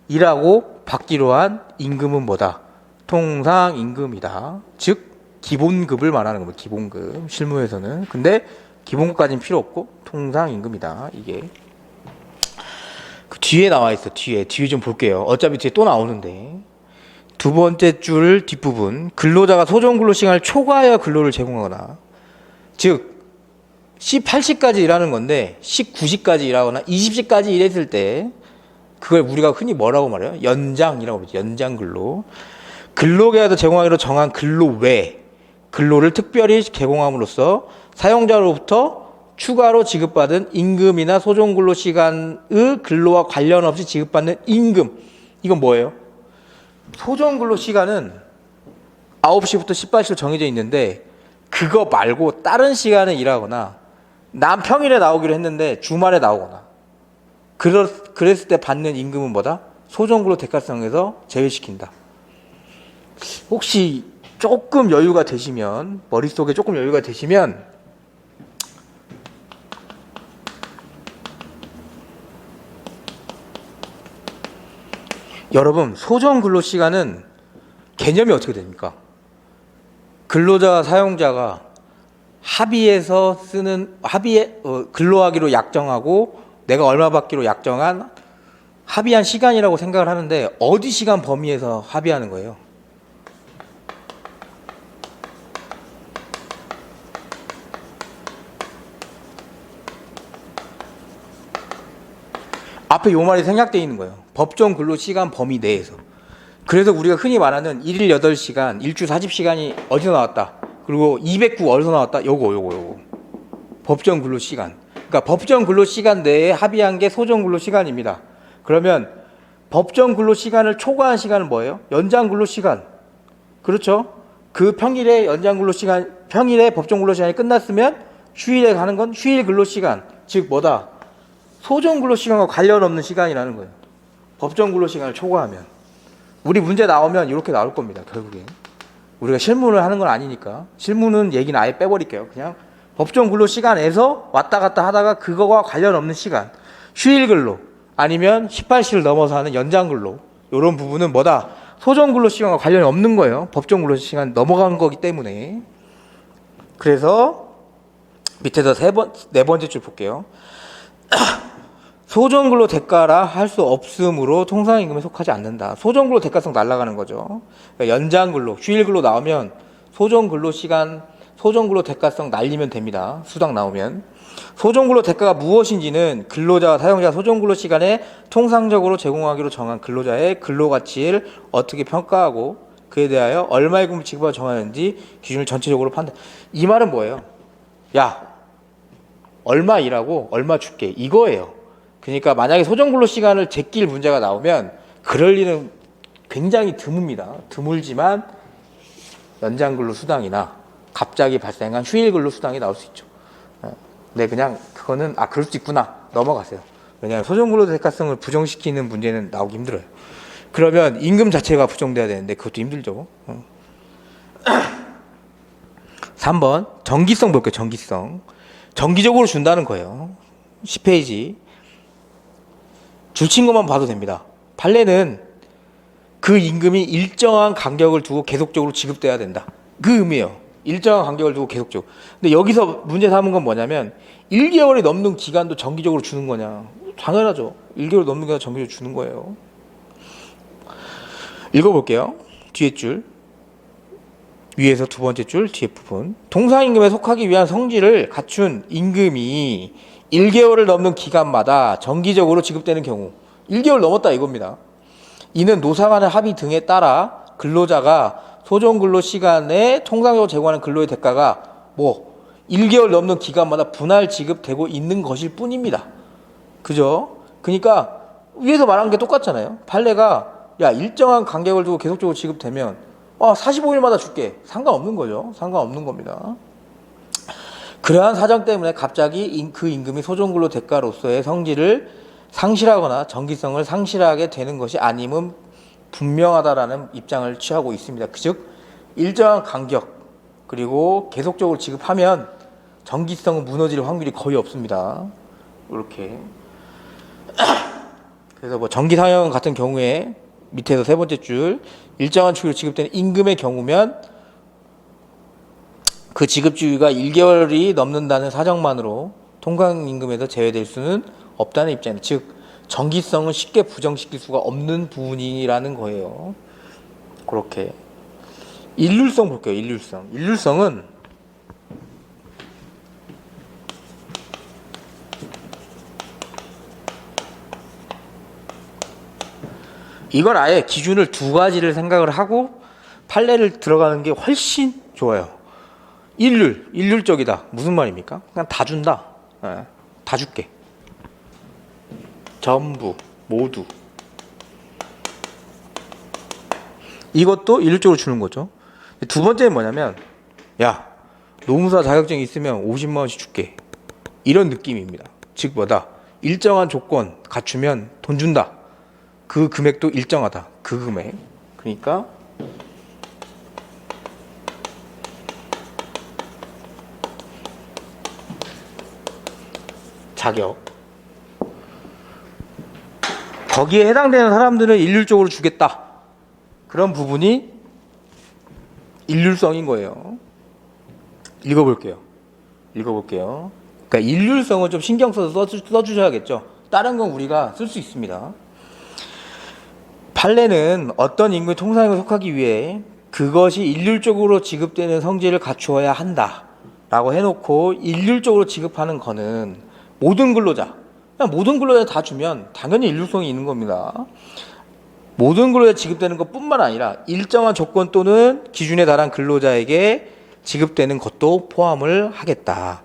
일하고 받기로 한 임금은 뭐다? 통상임금이다. 즉 기본급을 말하는 겁니다. 기본급. 실무에서는. 근데 기본급까지는 필요 없고 통상임금이다. 이게 그 뒤에 나와 있어. 뒤에 좀 볼게요. 어차피 뒤에 또 나오는데 두 번째 줄 뒷부분, 근로자가 소정근로 시간을 초과하여 근로를 제공하거나, 즉 18시까지 일하는 건데 19시까지 일하거나 20시까지 일했을 때 그걸 우리가 흔히 뭐라고 말해요? 연장이라고 그러죠. 연장 근로. 근로계약에서 제공하기로 정한 근로 외 근로를 특별히 제공함으로써 사용자로부터 추가로 지급받은 임금이나 소정근로 시간의 근로와 관련 없이 지급받는 임금. 이건 뭐예요? 소정근로 시간은 9시부터 18시로 정해져 있는데 그거 말고 다른 시간에 일하거나 난 평일에 나오기로 했는데 주말에 나오거나 그랬을 때 받는 임금은 뭐다? 소정근로 대가성에서 제외시킨다. 혹시 조금 여유가 되시면, 머릿속에 조금 여유가 되시면 여러분, 소정근로시간은 개념이 어떻게 됩니까? 근로자와 사용자가 합의해서 쓰는 근로하기로 약정하고 내가 얼마 받기로 약정한 합의한 시간이라고 생각을 하는데 어디 시간 범위에서 합의하는 거예요? 앞에 요 말이 생략되어 있는 거예요. 법정 근로 시간 범위 내에서. 그래서 우리가 흔히 말하는 1일 8시간, 일주 40시간이 어디서 나왔다. 그리고 209 어디서 나왔다. 요거. 법정 근로 시간. 그러니까 법정 근로 시간 내에 합의한 게 소정 근로 시간입니다. 그러면 법정 근로 시간을 초과한 시간은 뭐예요? 연장 근로 시간. 그렇죠? 그 평일에 연장 근로 시간, 평일에 법정 근로 시간이 끝났으면 휴일에 가는 건 휴일 근로 시간. 즉 뭐다? 소정 근로 시간과 관련 없는 시간이라는 거예요. 법정 근로 시간을 초과하면. 우리 문제 나오면 이렇게 나올 겁니다. 결국엔. 우리가 실무를 하는 건 아니니까. 실무는 얘기는 아예 빼버릴게요. 그냥 법정 근로 시간에서 왔다 갔다 하다가 그거와 관련 없는 시간. 휴일 근로 아니면 18시를 넘어서 하는 연장 근로. 이런 부분은 뭐다? 소정 근로 시간과 관련이 없는 거예요. 법정 근로 시간 넘어간 거기 때문에. 그래서 밑에서 네 번째 줄 볼게요. 소정근로 대가라 할 수 없으므로 통상임금에 속하지 않는다. 소정근로 대가성 날아가는 거죠. 그러니까 연장근로, 휴일근로 나오면 소정근로 시간, 소정근로 대가성 날리면 됩니다. 수당 나오면. 소정근로 대가가 무엇인지는 근로자와 사용자 소정근로 시간에 통상적으로 제공하기로 정한 근로자의 근로가치를 어떻게 평가하고 그에 대하여 얼마의 임금을 지급하고 정하는지 기준을 전체적으로 판단. 이 말은 뭐예요? 야, 얼마 일하고 얼마 줄게. 이거예요. 그러니까 만약에 소정근로 시간을 제낄 문제가 나오면 그럴 일은 굉장히 드뭅니다. 드물지만 연장근로 수당이나 갑자기 발생한 휴일근로 수당이 나올 수 있죠. 네, 그냥 그거는 그럴 수 있구나 넘어가세요. 왜냐하면 소정근로 대가성을 부정시키는 문제는 나오기 힘들어요. 그러면 임금 자체가 부정돼야 되는데 그것도 힘들죠. 3번 정기성 볼게요. 정기성. 정기적으로 준다는 거예요. 10페이지. 줄친 것만 봐도 됩니다. 판례는 그 임금이 일정한 간격을 두고 계속적으로 지급돼야 된다. 그 의미예요. 일정한 간격을 두고 계속적으로. 근데 여기서 문제 삼은 건 뭐냐면 1개월이 넘는 기간도 정기적으로 주는 거냐. 당연하죠. 1개월 넘는 기간 정기적으로 주는 거예요. 읽어볼게요. 뒤에 줄. 위에서 두 번째 줄 뒤에 부분. 통상임금에 속하기 위한 성질을 갖춘 임금이 1개월을 넘는 기간마다 정기적으로 지급되는 경우 1개월 넘었다 이겁니다. 이는 노사 간의 합의 등에 따라 근로자가 소정근로 시간에 통상적으로 제공하는 근로의 대가가 1개월 넘는 기간마다 분할 지급되고 있는 것일 뿐입니다. 그죠? 그러니까 위에서 말한 게 똑같잖아요. 판례가 야 일정한 간격을 두고 계속적으로 지급되면 45일마다 줄게. 상관없는 거죠. 상관없는 겁니다. 그러한 사정 때문에 갑자기 그 임금이 소정근로 대가로서의 성질을 상실하거나 정기성을 상실하게 되는 것이 아님은 분명하다라는 입장을 취하고 있습니다. 즉 일정한 간격 그리고 계속적으로 지급하면 정기성은 무너질 확률이 거의 없습니다. 이렇게. 그래서 정기상여금 같은 경우에 밑에서 세 번째 줄 일정한 주기로 지급되는 임금의 경우면 그 지급주기가 1개월이 넘는다는 사정만으로 통상임금에서 제외될 수는 없다는 입장입니다. 즉 정기성은 쉽게 부정시킬 수가 없는 부분이라는 거예요. 그렇게. 일률성 볼게요. 일률성. 일률성은 이건 아예 기준을 두 가지를 생각을 하고 판례를 들어가는 게 훨씬 좋아요. 일률적이다. 무슨 말입니까? 그냥 다 준다. 예, 다 줄게. 전부, 모두. 이것도 일률적으로 주는 거죠. 두 번째는 뭐냐면, 야, 노무사 자격증 있으면 50만 원씩 줄게. 이런 느낌입니다. 즉 뭐다? 일정한 조건 갖추면 돈 준다. 그 금액도 일정하다. 그 금액. 그러니까 자격. 거기에 해당되는 사람들은 일률적으로 주겠다. 그런 부분이 일률성인 거예요. 읽어볼게요. 그러니까 일률성을 좀 신경 써서 써주셔야겠죠. 다른 건 우리가 쓸 수 있습니다. 판례는 어떤 임금의 통상임금에 속하기 위해 그것이 일률적으로 지급되는 성질을 갖추어야 한다 라고 해놓고 일률적으로 지급하는 거는 모든 근로자, 그냥 모든 근로자 다 주면 당연히 일률성이 있는 겁니다. 모든 근로자 지급되는 것뿐만 아니라 일정한 조건 또는 기준에 달한 근로자에게 지급되는 것도 포함을 하겠다.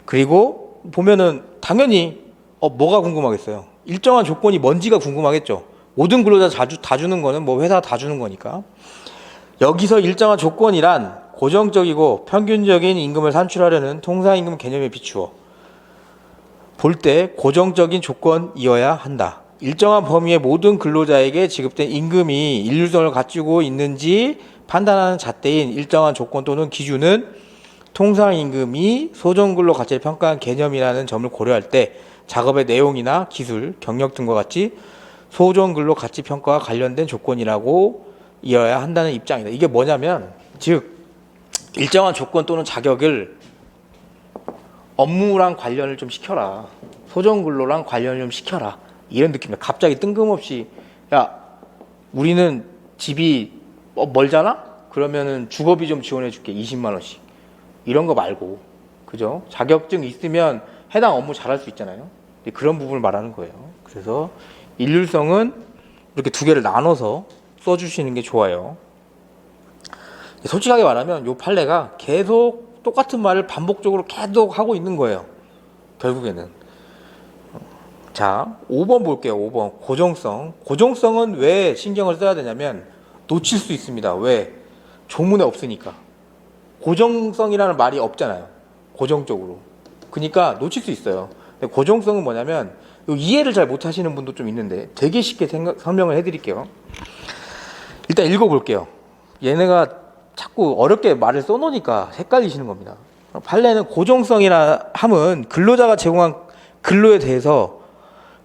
그리고 보면은 당연히 뭐가 궁금하겠어요? 일정한 조건이 뭔지가 궁금하겠죠. 모든 근로자 다 주는 거는 뭐 회사 다 주는 거니까. 여기서 일정한 조건이란 고정적이고 평균적인 임금을 산출하려는 통상임금 개념에 비추어 볼 때 고정적인 조건이어야 한다. 일정한 범위의 모든 근로자에게 지급된 임금이 일률성을 갖추고 있는지 판단하는 잣대인 일정한 조건 또는 기준은 통상임금이 소정근로 가치를 평가한 개념이라는 점을 고려할 때 작업의 내용이나 기술, 경력 등과 같이 소정근로 가치 평가와 관련된 조건이라고 이어야 한다는 입장이다. 이게 뭐냐면 즉 일정한 조건 또는 자격을 업무랑 관련을 좀 시켜라. 소정근로랑 관련을 좀 시켜라. 이런 느낌이야. 갑자기 뜬금없이 야 우리는 집이 멀잖아? 그러면은 주거비 좀 지원해 줄게. 20만 원씩. 이런 거 말고 그죠? 자격증 있으면 해당 업무 잘할 수 있잖아요. 그런 부분을 말하는 거예요. 그래서 일률성은 이렇게 두 개를 나눠서 써주시는 게 좋아요. 솔직하게 말하면 이 판례가 계속 똑같은 말을 반복적으로 계속 하고 있는 거예요. 결국에는. 자, 5번 볼게요. 5번. 고정성. 고정성은 왜 신경을 써야 되냐면 놓칠 수 있습니다. 왜? 조문에 없으니까. 고정성이라는 말이 없잖아요. 고정적으로. 그러니까 놓칠 수 있어요. 근데 고정성은 뭐냐면 이해를 잘 못하시는 분도 좀 있는데 되게 쉽게 설명을 해드릴게요. 일단 읽어볼게요. 얘네가 자꾸 어렵게 말을 써놓으니까 헷갈리시는 겁니다. 판례는 고정성이라 함은 근로자가 제공한 근로에 대해서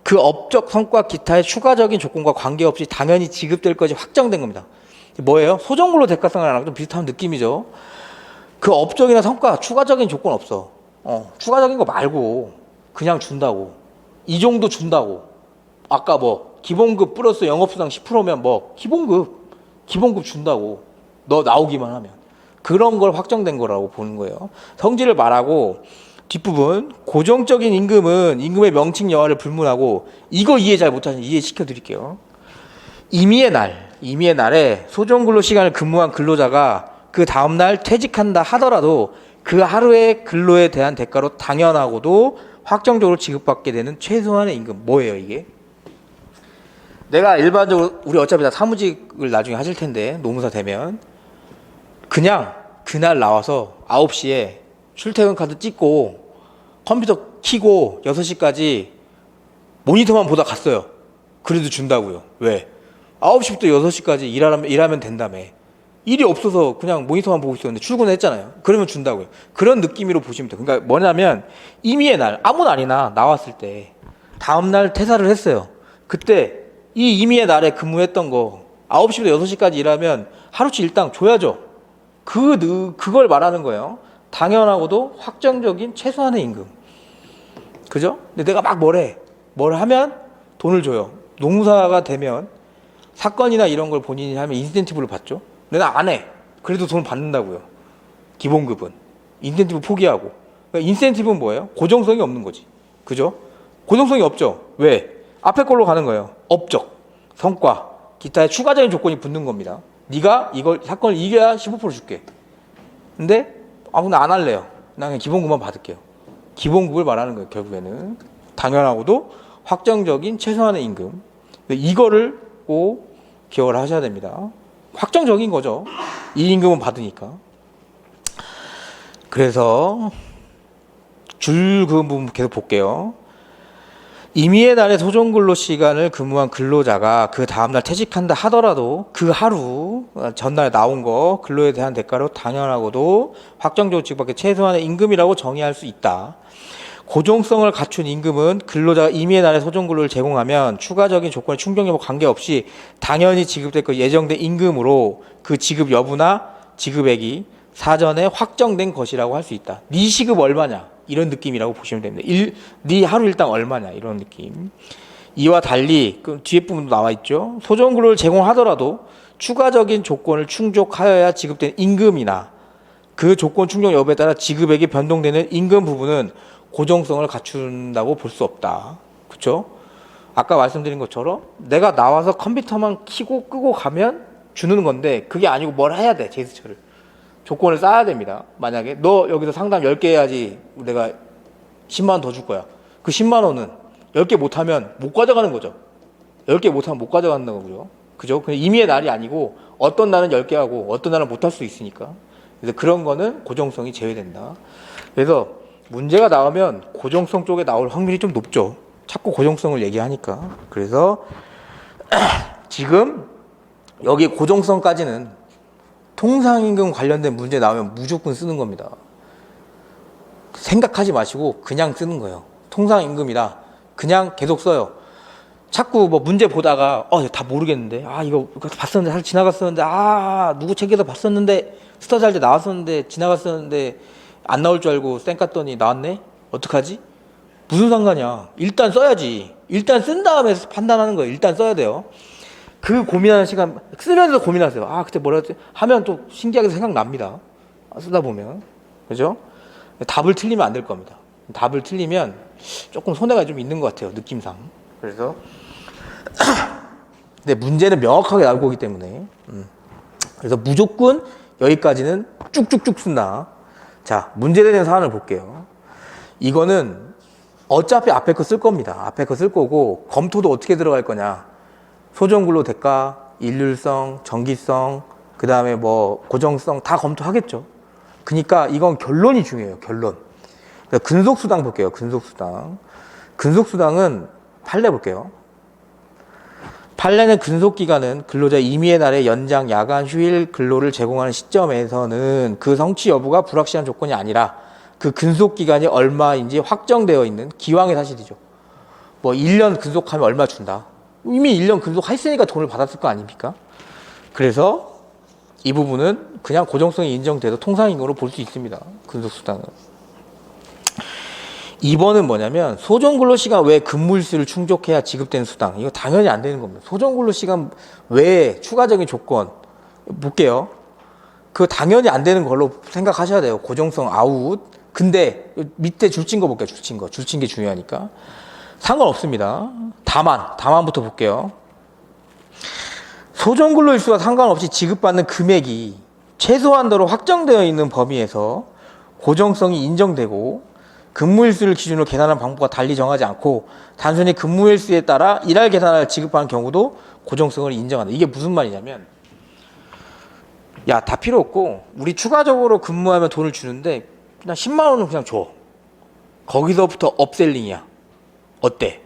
그 업적 성과 기타의 추가적인 조건과 관계없이 당연히 지급될 것이 확정된 겁니다. 뭐예요? 소정근로 대가성이랑 좀 비슷한 느낌이죠. 그 업적이나 성과 추가적인 조건 없어. 추가적인 거 말고 그냥 준다고. 이 정도 준다고. 아까 뭐 기본급 플러스 영업수당 10%면 뭐 기본급 준다고. 너 나오기만 하면. 그런 걸 확정된 거라고 보는 거예요. 성질을 말하고 뒷부분 고정적인 임금은 임금의 명칭 여하를 불문하고 이거 이해 잘 못하시면 이해시켜 드릴게요. 임의의 날에 소정근로 시간을 근무한 근로자가 그 다음날 퇴직한다 하더라도 그 하루의 근로에 대한 대가로 당연하고도 확정적으로 지급받게 되는 최소한의 임금. 뭐예요 이게? 내가 일반적으로 우리 어차피 다 사무직을 나중에 하실 텐데 노무사 되면 그냥 그날 나와서 9시에 출퇴근 카드 찍고 컴퓨터 켜고 6시까지 모니터만 보다 갔어요. 그래도 준다고요. 왜? 9시부터 6시까지 일하면 된다며. 일이 없어서 그냥 모니터만 보고 있었는데 출근했잖아요. 그러면 준다고요. 그런 느낌으로 보시면 돼요. 그러니까 뭐냐면 임의의 날, 아무 날이나 나왔을 때 다음날 퇴사를 했어요. 그때 이 임의의 날에 근무했던 거 9시부터 6시까지 일하면 하루치 일당 줘야죠. 그걸 말하는 거예요. 당연하고도 확정적인 최소한의 임금. 그죠? 근데 내가 막 뭘 하면 돈을 줘요. 노무사가 되면 사건이나 이런 걸 본인이 하면 인센티브를 받죠. 근데 나 안 해. 그래도 돈 받는다고요. 기본급은. 인센티브 포기하고. 그러니까 인센티브는 뭐예요? 고정성이 없는 거지. 그죠? 고정성이 없죠. 왜? 앞에 걸로 가는 거예요. 업적, 성과, 기타의 추가적인 조건이 붙는 겁니다. 네가 이걸 사건을 이겨야 15% 줄게. 근데 아무나 안 할래요. 나 그냥 기본급만 받을게요. 기본급을 말하는 거예요. 결국에는 당연하고도 확정적인 최소한의 임금. 이거를 꼭 기억을 하셔야 됩니다. 확정적인 거죠. 이 임금은 받으니까. 그래서 줄 그 부분 계속 볼게요. 임의의 날에 소정근로 시간을 근무한 근로자가 그 다음날 퇴직한다 하더라도 그 하루 전날 나온 거 근로에 대한 대가로 당연하고도 확정적으로 지급받게 최소한의 임금이라고 정의할 수 있다. 고정성을 갖춘 임금은 근로자가 임의의 날에 소정근로를 제공하면 추가적인 조건의 충족 여부 관계없이 당연히 지급될 것 예정된 임금으로 그 지급 여부나 지급액이 사전에 확정된 것이라고 할 수 있다. 네 시급 얼마냐 이런 느낌이라고 보시면 됩니다. 네 하루 일당 얼마냐 이런 느낌. 이와 달리 그 뒤에 부분도 나와 있죠. 소정근로를 제공하더라도 추가적인 조건을 충족하여야 지급된 임금이나 그 조건 충족 여부에 따라 지급액이 변동되는 임금 부분은 고정성을 갖춘다고 볼 수 없다. 그렇죠? 아까 말씀드린 것처럼 내가 나와서 컴퓨터만 켜고 끄고 가면 주는 건데 그게 아니고 뭘 해야 돼. 제스처를. 조건을 쌓아야 됩니다. 만약에 너 여기서 상담 10개 해야지 내가 10만 원 더 줄 거야. 그 10만 원은 10개 못하면 못 가져가는 거죠. 10개 못하면 못 가져간다는 거죠. 그죠? 그냥 임의의 날이 아니고 어떤 날은 10개 하고 어떤 날은 못할 수 있으니까. 그래서 그런 거는 고정성이 제외된다. 그래서 문제가 나오면 고정성 쪽에 나올 확률이 좀 높죠. 자꾸 고정성을 얘기하니까. 그래서 지금 여기 고정성까지는 통상임금 관련된 문제 나오면 무조건 쓰는 겁니다. 생각하지 마시고 그냥 쓰는 거예요. 통상임금이라 그냥 계속 써요. 자꾸 뭐 문제 보다가 다 모르겠는데 이거 봤었는데 사실 지나갔었는데 누구 책에서 봤었는데 스터디 할 때 나왔었는데 지나갔었는데 안 나올 줄 알고 쌩 깠더니 나왔네? 어떡하지? 무슨 상관이야. 일단 써야지. 일단 쓴 다음에 판단하는 거예요. 일단 써야 돼요. 그 고민하는 시간 쓰면서 고민하세요. 그때 뭐라 했지? 하면 또 신기하게 생각납니다. 쓰다 보면. 그죠? 답을 틀리면 안 될 겁니다. 답을 틀리면 조금 손해가 좀 있는 것 같아요. 느낌상. 그래서 근데 문제는 명확하게 나올 거기 때문에 그래서 무조건 여기까지는 쭉쭉쭉 쓴다. 자, 문제에 대한 사안을 볼게요. 이거는 어차피 앞에 거 쓸 겁니다. 앞에 거 쓸 거고 검토도 어떻게 들어갈 거냐. 소정근로 대가, 일률성, 정기성, 그 다음에 뭐 고정성 다 검토하겠죠. 그러니까 이건 결론이 중요해요. 결론. 근속수당 볼게요. 근속수당. 근속수당은 판례 볼게요. 판례는 근속기간은 근로자 임의의 날에 연장, 야간, 휴일 근로를 제공하는 시점에서는 그 성취 여부가 불확실한 조건이 아니라 그 근속기간이 얼마인지 확정되어 있는 기왕의 사실이죠. 뭐 1년 근속하면 얼마 준다. 이미 1년 근속했으니까 돈을 받았을 거 아닙니까? 그래서 이 부분은 그냥 고정성이 인정돼서 통상임금으로 볼 수 있습니다. 근속수당은. 2번은 뭐냐면 소정근로시간 외에 근무일수를 충족해야 지급되는 수당. 이거 당연히 안 되는 겁니다. 소정근로시간 외에 추가적인 조건 볼게요. 그거 당연히 안 되는 걸로 생각하셔야 돼요. 고정성 아웃. 근데 밑에 줄친 거 볼게요. 줄친 거. 줄친 게 중요하니까. 상관없습니다. 다만부터 볼게요. 소정근로일수와 상관없이 지급받는 금액이 최소한도로 확정되어 있는 범위에서 고정성이 인정되고 근무일수를 기준으로 계산하는 방법과 달리 정하지 않고 단순히 근무일수에 따라 일할 계산을 지급하는 경우도 고정성을 인정한다. 이게 무슨 말이냐면 다 필요 없고 우리 추가적으로 근무하면 돈을 주는데 그냥 10만 원은 그냥 줘. 거기서부터 업셀링이야. 어때?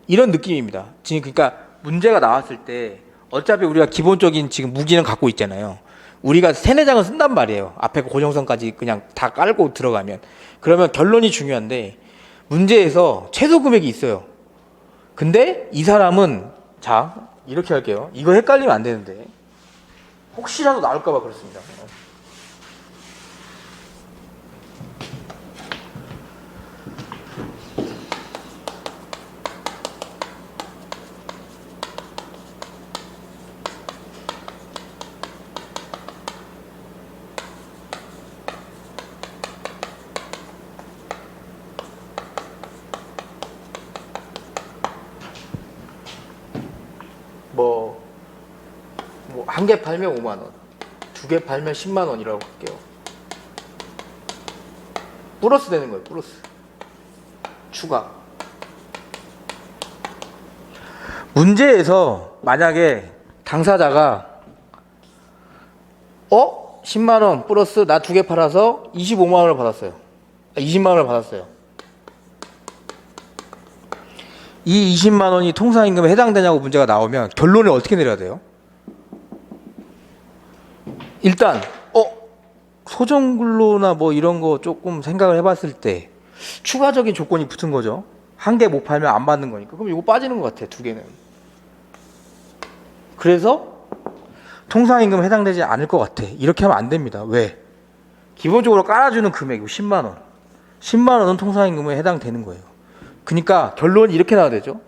이런 느낌입니다. 지금 그러니까 문제가 나왔을 때 어차피 우리가 기본적인 지금 무기는 갖고 있잖아요. 우리가 3-4장은 쓴단 말이에요. 앞에 고정성까지 그냥 다 깔고 들어가면. 그러면 결론이 중요한데 문제에서 최소 금액이 있어요. 근데 이 사람은 이렇게 할게요. 이거 헷갈리면 안 되는데 혹시라도 나올까 봐 그렇습니다. 한 개 팔면 5만 원, 두 개 팔면 10만 원이라고 할게요. 플러스 되는 거예요. 플러스 추가. 문제에서 만약에 당사자가 10만 원 플러스 나 두 개 팔아서 25만 원을 받았어요. 20만 원을 받았어요. 이 20만 원이 통상임금에 해당되냐고 문제가 나오면 결론을 어떻게 내려야 돼요? 일단 소정근로나 뭐 이런 거 조금 생각을 해봤을 때 추가적인 조건이 붙은 거죠. 한 개 못 팔면 안 받는 거니까. 그럼 이거 빠지는 것 같아, 두 개는. 그래서 통상임금에 해당되지 않을 것 같아. 이렇게 하면 안 됩니다. 왜? 기본적으로 깔아주는 금액이 10만 원. 10만 원은 통상임금에 해당되는 거예요. 그러니까 결론이 이렇게 나와야 되죠.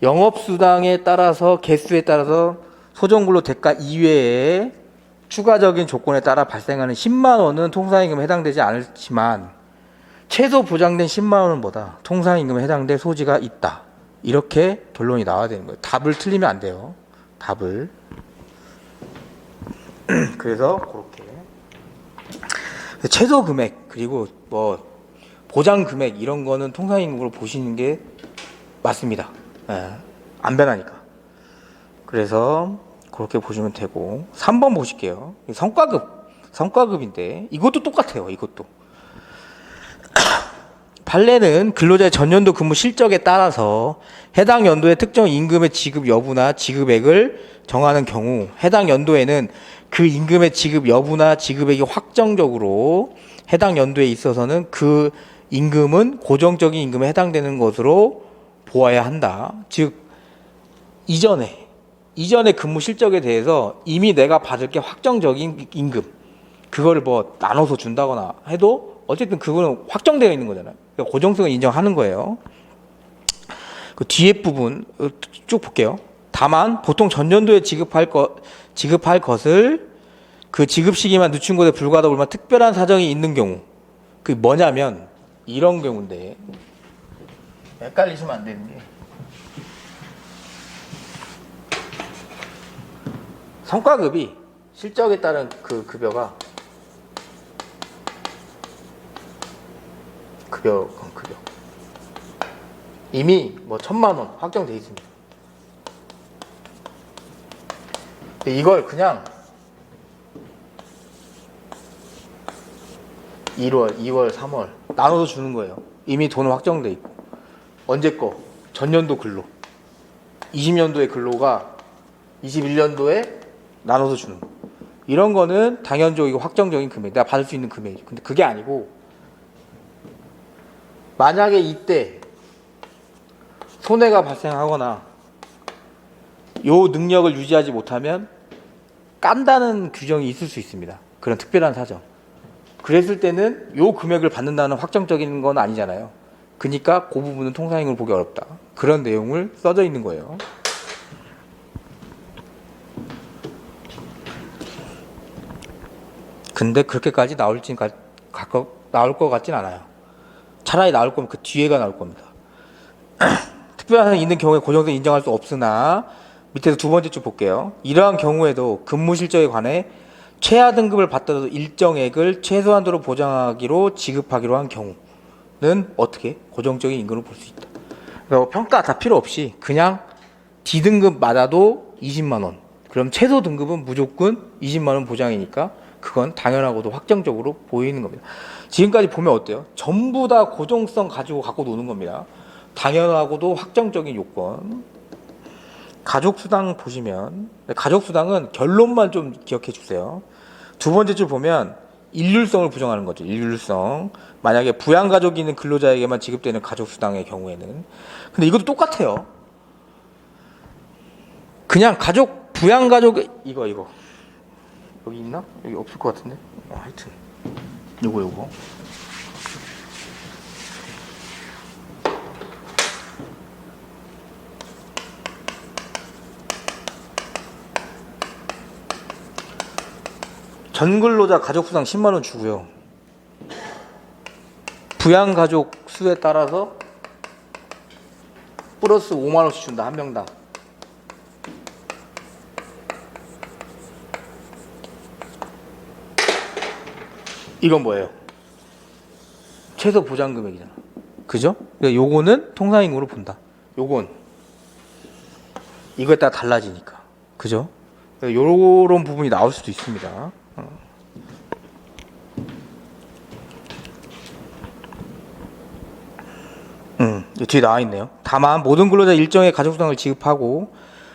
영업수당에 따라서 개수에 따라서 소정근로 대가 이외에 추가적인 조건에 따라 발생하는 10만 원은 통상임금에 해당되지 않지만 최소 보장된 10만 원은 뭐다? 통상임금에 해당될 소지가 있다. 이렇게 결론이 나와야 되는 거예요. 답을 틀리면 안 돼요. 답을. 그래서 그렇게 최소 금액 그리고 뭐 보장 금액 이런 거는 통상임금으로 보시는 게 맞습니다. 안 변하니까. 그래서 그렇게 보시면 되고 3번 보실게요. 성과급인데 이것도 똑같아요. 이것도 판례는 근로자의 전년도 근무 실적에 따라서 해당 연도의 특정 임금의 지급 여부나 지급액을 정하는 경우 해당 연도에는 그 임금의 지급 여부나 지급액이 확정적으로 해당 연도에 있어서는 그 임금은 고정적인 임금에 해당되는 것으로 보아야 한다. 즉 이전의 근무 실적에 대해서 이미 내가 받을 게 확정적인 임금 그거를 뭐 나눠서 준다거나 해도 어쨌든 그거는 확정되어 있는 거잖아요. 그러니까 고정성을 인정하는 거예요. 그 뒤에 부분 쭉 볼게요. 다만 보통 전년도에 지급할 것을 그 지급 시기만 늦춘 것에 불과하다 보면 특별한 사정이 있는 경우 그 뭐냐면 이런 경우인데 헷갈리시면 안 되는 게 성과급이 실적에 따른 그 급여 이미 뭐 1,000만 원 확정돼 있습니다. 이걸 그냥 1월, 2월, 3월 나눠서 주는 거예요. 이미 돈 확정돼 있고 언제 거? 전년도 근로 20년도의 근로가 21년도에 나눠서 주는 거. 이런 거는 당연적이고 확정적인 금액 내가 받을 수 있는 금액이죠. 근데 그게 아니고 만약에 이때 손해가 발생하거나 요 능력을 유지하지 못하면 깐다는 규정이 있을 수 있습니다. 그런 특별한 사정. 그랬을 때는 요 금액을 받는다는 확정적인 건 아니잖아요. 그러니까 그 부분은 통상임금을 보기 어렵다. 그런 내용을 써져 있는 거예요. 근데 그렇게까지 나올 것 같진 않아요. 차라리 나올 거면 그 뒤에가 나올 겁니다. 특별한 사정이 있는 경우에 고정성 인정할 수 없으나 밑에서 두 번째 줄 볼게요. 이러한 경우에도 근무 실적에 관해 최하 등급을 받더라도 일정액을 최소한도로 보장하기로 지급하기로 한 경우는 어떻게 고정적인 임금으로 볼 수 있다. 그러니까 평가 다 필요 없이 그냥 D등급 맞아도 20만 원. 그럼 최소 등급은 무조건 20만 원 보장이니까 그건 당연하고도 확정적으로 보이는 겁니다. 지금까지 보면 어때요? 전부 다 고정성 가지고 갖고 노는 겁니다. 당연하고도 확정적인 요건. 가족수당 보시면 가족수당은 결론만 좀 기억해 주세요. 두 번째 줄 보면 일률성을 부정하는 거죠. 일률성. 만약에 부양가족이 있는 근로자에게만 지급되는 가족수당의 경우에는 근데 이것도 똑같아요. 그냥 부양가족 이거 여기 있나? 여기 없을 것 같은데. 하여튼 요거 전근로자 가족수당 10만 원 주고요. 부양가족 수에 따라서 플러스 5만 원씩 준다. 한 명당. 이건 뭐예요? 최소 보장 금액이잖아. 그죠? 그러니까 요거는 통상임금으로 본다. 요건 이거에 따라 달라지니까. 그죠? 요런 부분이 나올 수도 있습니다. 뒤에 나와 있네요. 다만 모든 근로자 일정의 가족 수당을 지급하고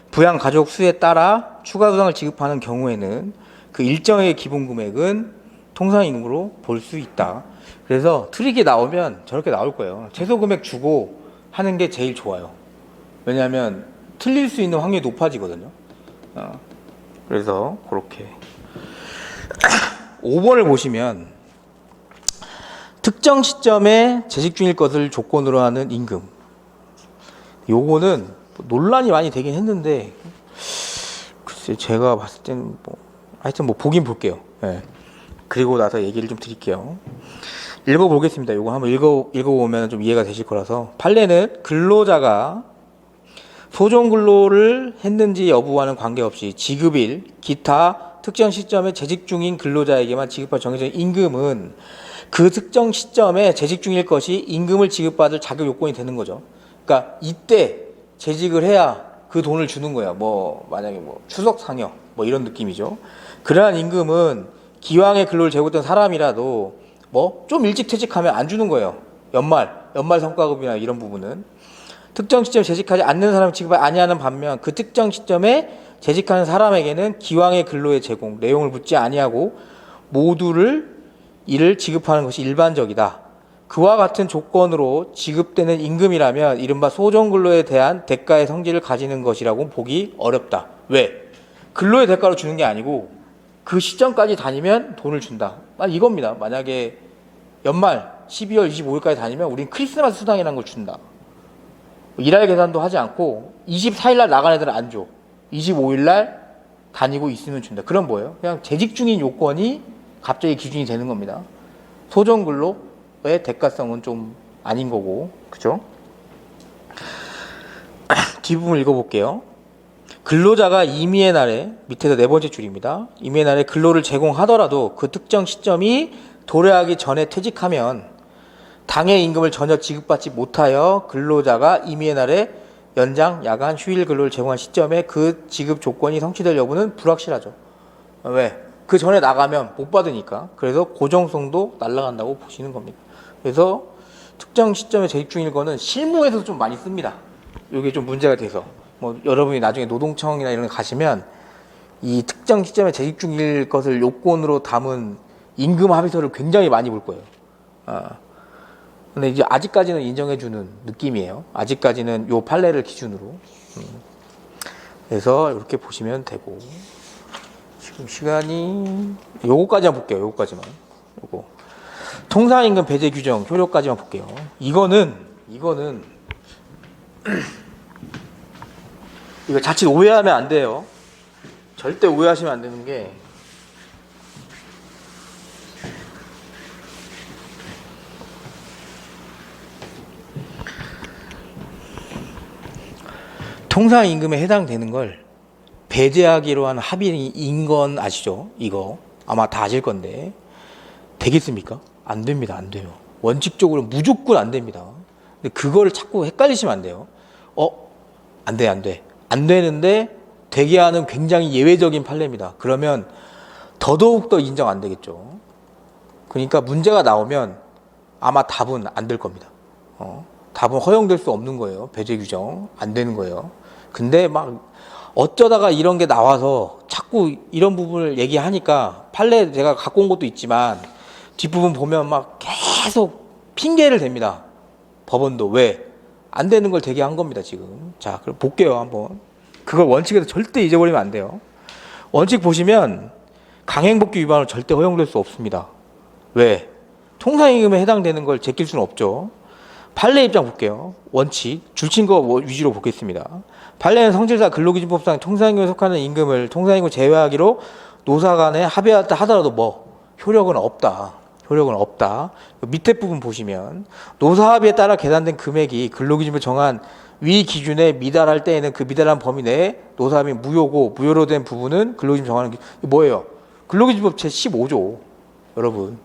부양 가족 수에 따라 추가 수당을 지급하는 경우에는 그 일정의 기본 금액은 통상임금으로 볼 수 있다. 그래서 트릭이 나오면 저렇게 나올 거예요. 최소 금액 주고 하는 게 제일 좋아요. 왜냐하면 틀릴 수 있는 확률이 높아지거든요. 그래서 그렇게 5번을 보시면 특정 시점에 재직 중일 것을 조건으로 하는 임금. 요거는 논란이 많이 되긴 했는데 글쎄 제가 봤을 때는 하여튼 보긴 볼게요. 네. 그리고 나서 얘기를 좀 드릴게요. 읽어보겠습니다. 요거 한번 읽어보면 좀 이해가 되실 거라서. 판례는 근로자가 소정 근로를 했는지 여부와는 관계없이 지급일, 기타 특정 시점에 재직 중인 근로자에게만 지급할 정해진 임금은 그 특정 시점에 재직 중일 것이 임금을 지급받을 자격 요건이 되는 거죠. 그러니까 이때 재직을 해야 그 돈을 주는 거야. 만약에 추석 상여 이런 느낌이죠. 그러한 임금은 기왕에 근로를 제공했던 사람이라도 좀 일찍 퇴직하면 안 주는 거예요. 연말 성과급이나 이런 부분은 특정 시점에 재직하지 않는 사람을 지급을 아니하는 반면 그 특정 시점에 재직하는 사람에게는 기왕의 근로의 제공 내용을 묻지 아니하고 모두를 이를 지급하는 것이 일반적이다. 그와 같은 조건으로 지급되는 임금이라면 이른바 소정근로에 대한 대가의 성질을 가지는 것이라고 보기 어렵다. 왜? 근로의 대가로 주는 게 아니고 그 시점까지 다니면 돈을 준다. 이겁니다. 만약에 연말 12월 25일까지 다니면 우린 크리스마스 수당이라는 걸 준다. 일할 계산도 하지 않고 24일 날 나간 애들은 안 줘. 25일 날 다니고 있으면 준다. 그럼 뭐예요? 그냥 재직 중인 요건이 갑자기 기준이 되는 겁니다. 소정근로의 대가성은 좀 아닌 거고, 그죠? 뒷부분 읽어볼게요. 근로자가 임의의 날에, 밑에서 네 번째 줄입니다. 임의의 날에 근로를 제공하더라도 그 특정 시점이 도래하기 전에 퇴직하면 당해 임금을 전혀 지급받지 못하여 근로자가 임의의 날에 연장, 야간, 휴일 근로를 제공한 시점에 그 지급 조건이 성취될 여부는 불확실하죠. 왜? 그 전에 나가면 못 받으니까. 그래서 고정성도 날아간다고 보시는 겁니다. 그래서 특정 시점에 재직 중일 거는 실무에서 좀 많이 씁니다. 이게 좀 문제가 돼서 여러분이 나중에 노동청이나 이런 데 가시면 이 특정 시점에 재직 중일 것을 요건으로 담은 임금 합의서를 굉장히 많이 볼 거예요. 근데 이제 아직까지는 인정해주는 느낌이에요. 아직까지는 요 판례를 기준으로. 그래서 이렇게 보시면 되고. 지금 시간이 요거까지만 볼게요. 요거까지만. 요거. 통상임금 배제 규정 효력까지만 볼게요. 이거는 이거 자칫 오해하면 안 돼요. 절대 오해하시면 안 되는 게 통상임금에 해당되는 걸 배제하기로 한 합의인 건 아시죠? 이거 아마 다 아실 건데 되겠습니까? 안 됩니다. 안 돼요. 원칙적으로 무조건 안 됩니다. 근데 그거를 자꾸 헷갈리시면 안 돼요. 안 돼. 안 되는데 되게 하는 굉장히 예외적인 판례입니다. 그러면 더더욱 더 인정 안 되겠죠. 그러니까 문제가 나오면 아마 답은 안 될 겁니다. 답은 허용될 수 없는 거예요. 배제 규정 안 되는 거예요. 근데 어쩌다가 이런 게 나와서 자꾸 이런 부분을 얘기하니까 판례 제가 갖고 온 것도 있지만 뒷부분 보면 계속 핑계를 댑니다. 법원도 왜? 안 되는 걸 되게 한 겁니다, 지금. 자, 그럼 볼게요, 한번. 그걸 원칙에서 절대 잊어버리면 안 돼요. 원칙 보시면 강행복귀 위반은 절대 허용될 수 없습니다. 왜? 통상임금에 해당되는 걸 제낄 수는 없죠. 판례 입장 볼게요. 원칙, 줄친 거 위주로 보겠습니다. 판례는 성질상 근로기준법상 통상임금에 속하는 임금을 통상임금 제외하기로 노사 간에 합의하였다 하더라도 효력은 없다. 밑에 부분 보시면 노사 합의에 따라 계산된 금액이 근로기준법에 정한 위 기준에 미달할 때에는 그 미달한 범위 내에 노사 합의 무효고 무효로 된 부분은 근로기준법 정하는 뭐예요? 근로기준법 제15조 여러분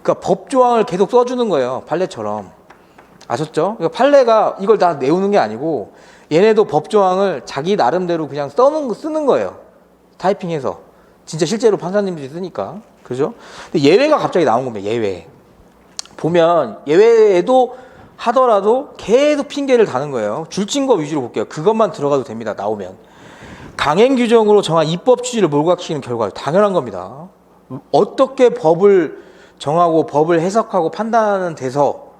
그러니까 법조항을 계속 써주는 거예요. 판례처럼. 아셨죠? 그러니까 판례가 이걸 다 내우는 게 아니고 얘네도 법조항을 자기 나름대로 그냥 쓰는 거예요. 타이핑해서. 진짜 실제로 판사님들이 쓰니까. 그죠? 근데 예외가 갑자기 나온 겁니다. 예외. 보면 예외에도 하더라도 계속 핑계를 다는 거예요. 줄친거 위주로 볼게요. 그것만 들어가도 됩니다. 나오면. 강행 규정으로 정한 입법 취지를 몰각시키는 결과 당연한 겁니다. 어떻게 법을 정하고 법을 해석하고 판단하는 데서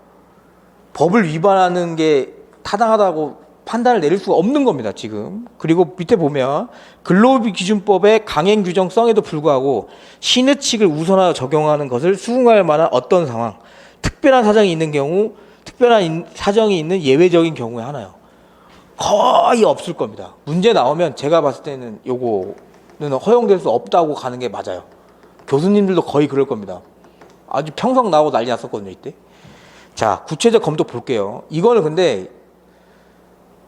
법을 위반하는 게 타당하다고 판단을 내릴 수가 없는 겁니다, 지금. 그리고 밑에 보면 근로기준법의 강행 규정성에도 불구하고 신의칙을 우선하여 적용하는 것을 수긍할 만한 어떤 상황, 특별한 사정이 있는 경우, 특별한 사정이 있는 예외적인 경우에 하나요. 거의 없을 겁니다. 문제 나오면 제가 봤을 때는 요거는 허용될 수 없다고 가는 게 맞아요. 교수님들도 거의 그럴 겁니다. 아주 평성 나오고 난리 났었거든요, 이때. 자, 구체적 검토 볼게요. 이거는 근데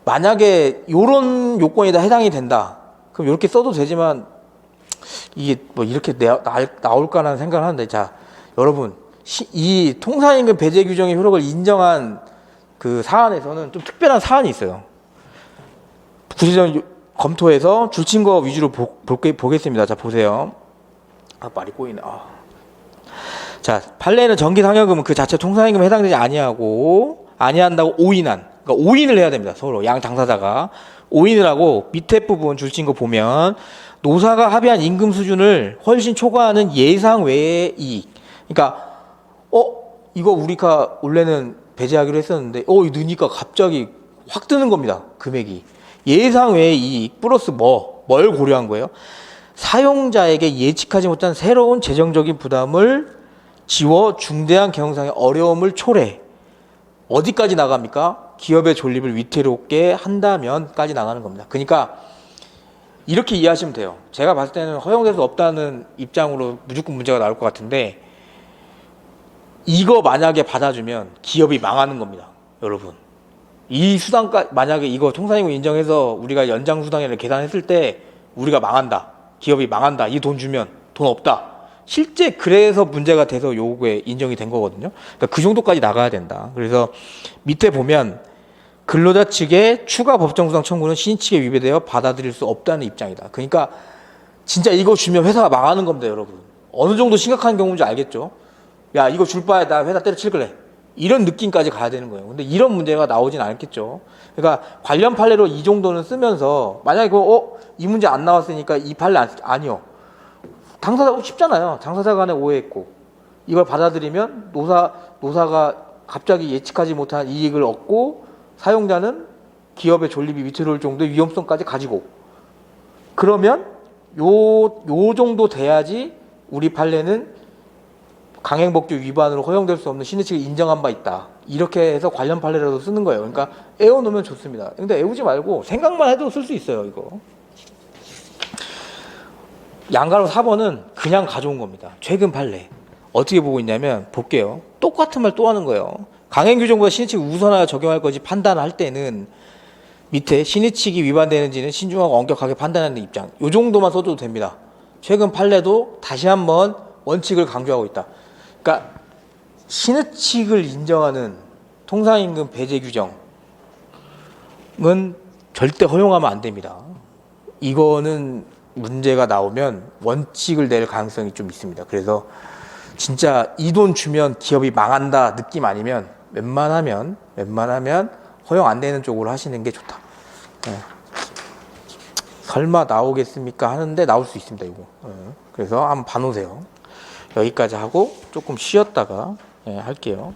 만약에 요런 요건이 다 해당이 된다. 그럼 이렇게 써도 되지만 이게 뭐 이렇게 나올까라는 생각을 하는데, 자, 여러분, 이 통상임금 배제 규정의 효력을 인정한 그 사안에서는 좀 특별한 사안이 있어요. 구체적 검토해서 줄친거 위주로 보겠습니다. 자, 보세요. 아, 말이 꼬이네. 자, 판례는 정기상여금은 그 자체 통상임금에 해당되지 아니한다고 오인한, 그러니까 오인을 해야 됩니다. 서로 양 당사자가 오인을 하고 밑에 부분 줄친거 보면 노사가 합의한 임금 수준을 훨씬 초과하는 예상 외의 이익. 그러니까 이거 우리가 원래는 배제하기로 했었는데 넣으니까 갑자기 확 뜨는 겁니다. 금액이. 예상 외의 이익 플러스 뭘 고려한 거예요? 사용자에게 예측하지 못한 새로운 재정적인 부담을 지워 중대한 경영상의 어려움을 초래. 어디까지 나갑니까? 기업의 존립을 위태롭게 한다면까지 나가는 겁니다. 그러니까 이렇게 이해하시면 돼요. 제가 봤을 때는 허용될 수 없다는 입장으로 무조건 문제가 나올 것 같은데, 이거 만약에 받아주면 기업이 망하는 겁니다. 여러분, 이 수당까지 만약에 이거 통상임금 인정해서 우리가 연장수당액을 계산했을 때 우리가 망한다, 기업이 망한다, 이 돈 주면 돈 없다, 실제 그래서 문제가 돼서 요거에 인정이 된 거거든요. 그러니까 그 정도까지 나가야 된다. 그래서 밑에 보면 근로자 측의 추가 법정수당 청구는 신의칙에 위배되어 받아들일 수 없다는 입장이다. 그러니까 진짜 이거 주면 회사가 망하는 겁니다. 여러분, 어느 정도 심각한 경우인지 알겠죠? 야, 이거 줄 바에 나 회사 때려칠 거래, 이런 느낌까지 가야 되는 거예요. 근데 이런 문제가 나오진 않겠죠. 그러니까 관련 판례로 이 정도는 쓰면서 만약에 이 문제 안 나왔으니까 이 판례 아니요. 당사자 쉽잖아요. 당사자 간에 오해했고 이걸 받아들이면 노사가 갑자기 예측하지 못한 이익을 얻고 사용자는 기업의 존립이 위태로울 정도의 위험성까지 가지고, 그러면 요 정도 돼야지 우리 판례는 강행법규 위반으로 허용될 수 없는 신의칙을 인정한 바 있다. 이렇게 해서 관련 판례라도 쓰는 거예요. 그러니까 애워놓으면 좋습니다. 근데 애우지 말고 생각만 해도 쓸 수 있어요. 이거 양가로 4번은 그냥 가져온 겁니다. 최근 판례 어떻게 보고 있냐면, 볼게요. 똑같은 말 또 하는 거예요. 강행규정보다 신의칙을 우선하여 적용할 것이 판단할 때는 밑에 신의칙이 위반되는지는 신중하고 엄격하게 판단하는 입장, 요 정도만 써도 됩니다. 최근 판례도 다시 한번 원칙을 강조하고 있다. 그러니까 신의칙을 인정하는 통상임금 배제 규정은 절대 허용하면 안 됩니다. 이거는 문제가 나오면 원칙을 낼 가능성이 좀 있습니다. 그래서 진짜 이 돈 주면 기업이 망한다 느낌 아니면 웬만하면 허용 안 되는 쪽으로 하시는 게 좋다. 네. 설마 나오겠습니까 하는데 나올 수 있습니다. 이거. 그래서 한번 봐놓으세요. 여기까지 하고 조금 쉬었다가 할게요.